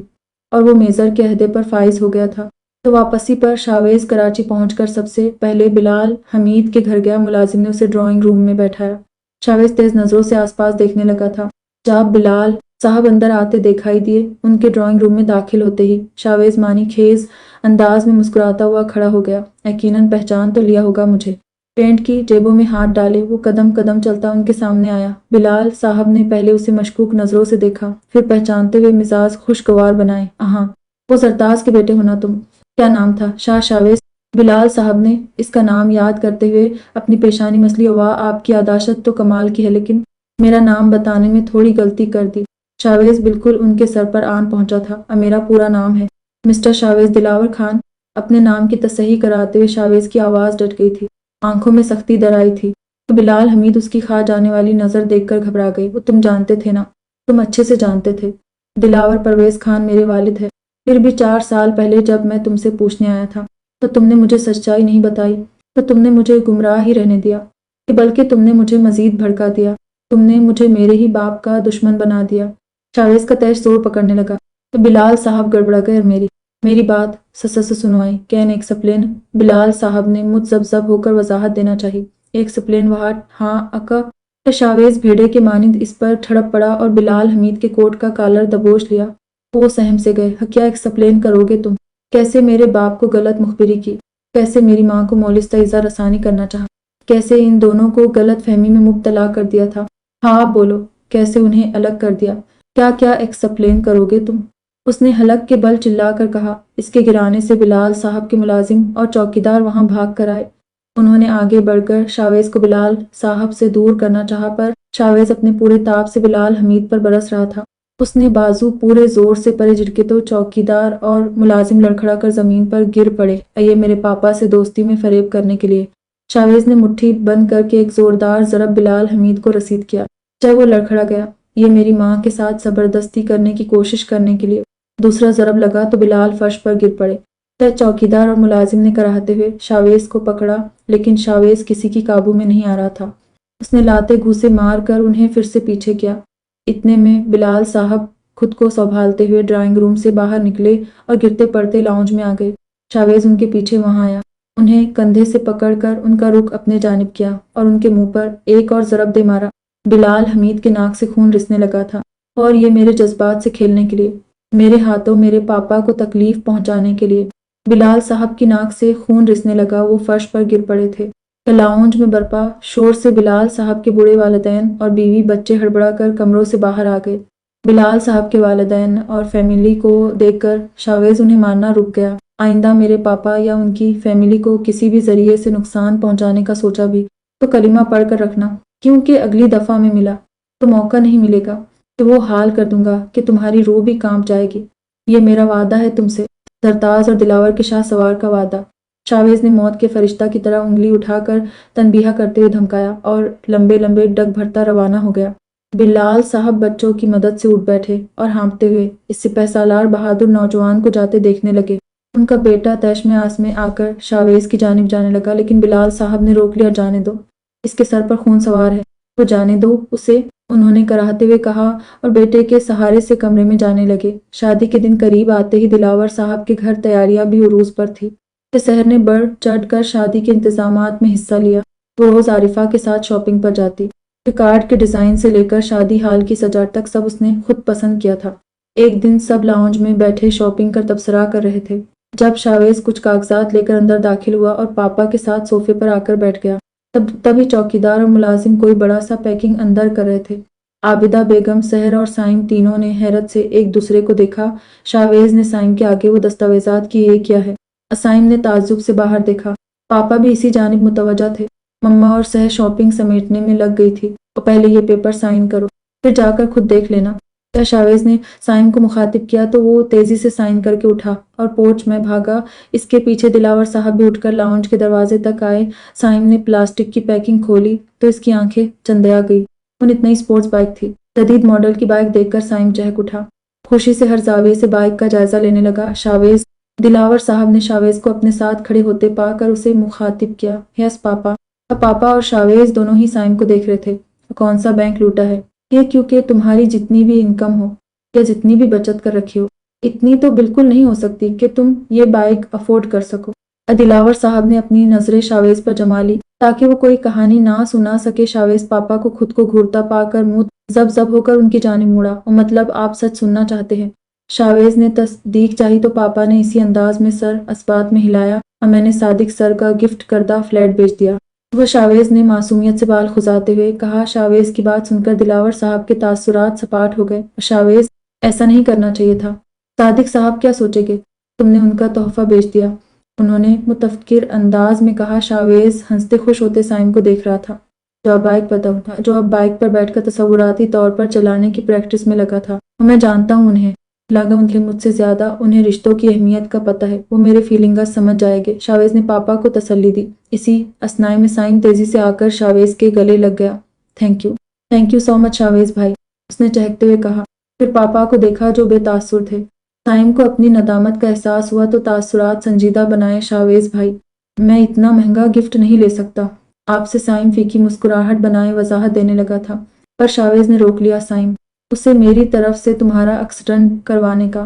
A: اور وہ میجر کے عہدے پر فائز ہو گیا تھا۔ تو واپسی پر شاویز کراچی پہنچ کر سب سے پہلے بلال حمید کے گھر گیا۔ ملازم نے اسے ڈرائنگ روم میں بیٹھایا۔ شاویز تیز نظروں سے آس پاس دیکھنے لگا تھا۔ جب بلال صاحب اندر آتے دکھائی دیے، ان کے ڈرائنگ روم میں داخل ہوتے ہی شاویز معنی خیز انداز میں مسکراتا ہوا کھڑا ہو گیا۔ یقیناً پہچان تو لیا ہوگا مجھے۔ پینٹ کی جیبوں میں ہاتھ ڈالے وہ قدم قدم چلتا ان کے سامنے آیا۔ بلال صاحب نے پہلے اسے مشکوک نظروں سے دیکھا، پھر پہچانتے ہوئے مزاج خوشگوار بنائے، ہاں وہ زرتاز کے بیٹے ہونا تم؟ کیا نام تھا؟ شاہ شاویز۔ بلال صاحب نے اس کا نام یاد کرتے ہوئے اپنی پیشانی مسلی، واہ آپ کی یاداشت تو کمال کی ہے، لیکن میرا نام بتانے میں تھوڑی غلطی کر دی۔ شاویز بالکل ان کے سر پر آن پہنچا تھا، میرا پورا نام ہے مسٹر شاویز دلاور خان۔ اپنے نام کی تصحیح کراتے ہوئے شاویز کی آواز ڈٹ گئی تھی، آنکھوں میں سختی در آئی تھی۔ تو بلال حمید اس کی کھا جانے والی نظر دیکھ کر گھبرا گئی۔ وہ تم جانتے تھے نا؟ تم اچھے سے جانتے تھے، دلاور پرویز خان میرے والد ہے۔ پھر بھی 4 سال پہلے جب میں تم سے پوچھنے آیا تھا تو تم نے مجھے سچائی نہیں بتائی، تو تم نے مجھے گمراہ ہی رہنے دیا، کہ بلکہ تم نے مجھے مزید بھڑکا دیا، تم نے مجھے میرے ہی باپ کا دشمن بنا دیا۔ شاویز کا تیش زور پکڑنے لگا تو بلال صاحب گڑبڑا گئے، میری بات سے سنوائی. Can explain? بلال صاحب نے متذبذب ہو کر وضاحت دینا چاہی. Explain what? ہاں اکا. شاویز بھیڑے کے مانند اس پر ٹھڑپ پڑا اور بلال حمید کے کوٹ کا کالر دبوچ لیا. وہ سہم سے گئے. کیا ایکسپلین کرو گے تم؟ کیسے میرے باپ کو غلط مخبری کی، کیسے میری ماں کو مولستہ اظہار رسانی کرنا چاہا، کیسے ان دونوں کو غلط فہمی میں مبتلا کر دیا تھا. ہاں آپ بولو، کیسے انہیں الگ کر دیا؟ کیا کیا ایکسپلین کرو گے تم؟ اس نے حلق کے بل چلا کر کہا. اس کے گرانے سے بلال صاحب کے ملازم اور چوکیدار وہاں بھاگ کر آئے. انہوں نے آگے بڑھ کر شاویز کو بلال صاحب سے دور کرنا چاہا، پر شاویز اپنے پورے تاب سے بلال حمید پر برس رہا تھا. اس نے بازو پورے زور سے پرے جھٹکے تو چوکیدار اور ملازم لڑکھڑا کر زمین پر گر پڑے. یہ میرے پاپا سے دوستی میں فریب کرنے کے لیے. شاویز نے مٹھی بند کر کے ایک زوردار ضرب بلال حمید کو رسید کیا. چاہے وہ لڑکھڑا گیا. یہ میری ماں کے ساتھ زبردستی کرنے کی کوشش کرنے کے لیے. دوسرا ضرب لگا تو بلال فرش پر گر پڑے. چوکیدار اور ملازم نے کراہتے ہوئے شاویز کو پکڑا، لیکن شاویز کسی کی قابو میں نہیں آ رہا تھا. اس نے لاتے گھوسے مار کر انہیں پھر سے پیچھے کیا. اتنے میں بلال صاحب خود کو سنبھالتے ہوئے ڈرائنگ روم سے باہر نکلے اور گرتے پڑتے لاؤنج میں آ گئے. شاویز ان کے پیچھے وہاں آیا، انہیں کندھے سے پکڑ کر ان کا رخ اپنے جانب کیا اور ان کے منہ پر ایک اور ضرب دے مارا. بلال حمید کے ناک سے خون رسنے لگا تھا، اور یہ میرے جذبات سے کھیلنے کے لیے، میرے ہاتھوں میرے پاپا کو تکلیف پہنچانے کے لیے. بلال صاحب کی ناک سے خون رسنے لگا. وہ فرش پر گر پڑے تھے. لاؤنج میں برپا شور سے بلال صاحب کے بوڑھے والدین اور بیوی بچے ہڑبڑا کر کمروں سے باہر آ گئے. بلال صاحب کے والدین اور فیملی کو دیکھ کر شاویز انہیں مارنا رک گیا. آئندہ میرے پاپا یا ان کی فیملی کو کسی بھی ذریعے سے نقصان پہنچانے کا سوچا بھی تو کلمہ پڑھ کر رکھنا، کیونکہ اگلی دفعہ میں ملا تو موقع نہیں ملے گا کہ وہ حال کر دوں گا کہ تمہاری روح بھی کانپ جائے گی. یہ میرا وعدہ ہے تم سے، سرتاز اور دلاور کے شاہ سوار کا وعدہ. شاویز نے موت کے فرشتہ کی طرح انگلی اٹھا کر تنبیہ کرتے ہوئے دھمکایا اور لمبے لمبے ڈگ بھرتا روانہ ہو گیا. بلال صاحب بچوں کی مدد سے اٹھ بیٹھے اور ہانپتے ہوئے اس سپہ سالار بہادر نوجوان کو جاتے دیکھنے لگے. ان کا بیٹا تیش میں آس میں آ کر شاویز کی جانب جانے لگا، لیکن بلال صاحب نے روک لیا. جانے دو، اس کے سر پر خون سوار ہے، وہ جانے دو اسے، انہوں نے کراہتے ہوئے کہا اور بیٹے کے سہارے سے کمرے میں جانے لگے. شادی کے دن قریب آتے ہی دلاور صاحب کے گھر تیاریاں بھی عروج پر تھی. سحر نے بڑھ چڑھ کر شادی کے انتظامات میں حصہ لیا. وہ روز عارفہ کے ساتھ شاپنگ پر جاتی. کارڈ کے ڈیزائن سے لے کر شادی ہال کی سجاوٹ تک سب اس نے خود پسند کیا تھا. ایک دن سب لاؤنج میں بیٹھے شاپنگ کا تبصرہ کر رہے تھے جب شاویز کچھ کاغذات لے کر اندر داخل ہوا اور پاپا کے ساتھ صوفے پر آ کر بیٹھ گیا. تبھی چوکیدار اور ملازم کوئی بڑا سا پیکنگ اندر کر رہے تھے. عابدہ بیگم، سحر اور سائم تینوں نے حیرت سے ایک دوسرے کو دیکھا. شاویز نے سائم کے آگے وہ دستاویزات کی یہ کیا ہے؟ سائم نے تعجب سے باہر دیکھا. پاپا بھی اسی جانب متوجہ تھے. مما اور سحر شاپنگ سمیٹنے میں لگ گئی تھی. اور پہلے یہ پیپر سائن کرو، پھر جا کر خود دیکھ لینا. شاویز نے سائم کو مخاطب کیا تو وہ تیزی سے سائن کر کے اٹھا اور پورچ میں بھاگا. اس کے پیچھے دلاور صاحب بھی اٹھ کر لاؤنج کے دروازے تک آئے. سائم نے پلاسٹک کی پیکنگ کھولی تو اس کی آنکھیں چندیا گئی. وہ اتنی اسپورٹس بائک تھی. جدید ماڈل کی بائک دیکھ کر سائم چہک اٹھا. خوشی سے ہر زاویے سے بائک کا جائزہ لینے لگا. شاویز، دلاور صاحب نے شاویز کو اپنے ساتھ کھڑے ہوتے پا کر اسے مخاطب کیا. یس پاپا. اب پاپا اور شاویز دونوں ہی سائم کو دیکھ رہے تھے. کون سا بینک لوٹا ہے؟ یہ کیونکہ تمہاری جتنی بھی انکم ہو یا جتنی بھی بچت کر رکھی ہو، اتنی تو بالکل نہیں ہو سکتی کہ تم یہ بائک افورڈ کر سکو. دلاور صاحب نے اپنی نظریں شاویز پر جما لی تاکہ وہ کوئی کہانی نہ سنا سکے. شاویز پاپا کو خود کو گھورتا پا کر منہ زب ہو کر ان کی جانب مڑا. مطلب آپ سچ سننا چاہتے ہیں؟ شاویز نے تصدیق چاہی تو پاپا نے اسی انداز میں سر اثبات میں ہلایا اور میں نے صادق سر کا گفٹ کردہ فلیٹ بیچ دیا. وہ شاویز نے معصومیت سے بال کھزاتے ہوئے کہا. شاویز کی بات سن کر دلاور صاحب کے تاثرات سپاٹ ہو گئے. شاویز، ایسا نہیں کرنا چاہیے تھا. صادق صاحب کیا سوچیں گے؟ تم نے ان کا تحفہ بیچ دیا، انہوں نے متفکر انداز میں کہا. شاویز ہنستے خوش ہوتے سائم کو دیکھ رہا تھا جو اب بائک پر بیٹھ کر تصوراتی طور پر چلانے کی پریکٹس میں لگا تھا. اور میں جانتا ہوں انہیں لاگا مجھ سے زیادہ انہیں رشتوں کی اہمیت کا پتہ ہے. وہ میرے فیلنگز سمجھ جائے گے. شاویز نے پاپا کو تسلی دی. اسی اثناء میں سائم تیزی سے آ کر شاویز کے گلے لگ گیا. تھینک یو سو مچ شاویز بھائی، اس نے چہکتے ہوئے کہا. پھر پاپا کو دیکھا جو بے تاثر تھے. سائم کو اپنی ندامت کا احساس ہوا تو تاثرات سنجیدہ بنائے. شاویز بھائی، میں اتنا مہنگا گفٹ نہیں لے سکتا آپ سے. سائم فیکی مسکراہٹ بنائے وضاحت دینے لگا تھا، پر شاویز نے روک لیا. سائم، اسے میری طرف سے تمہارا ایکسیڈنٹ کروانے کا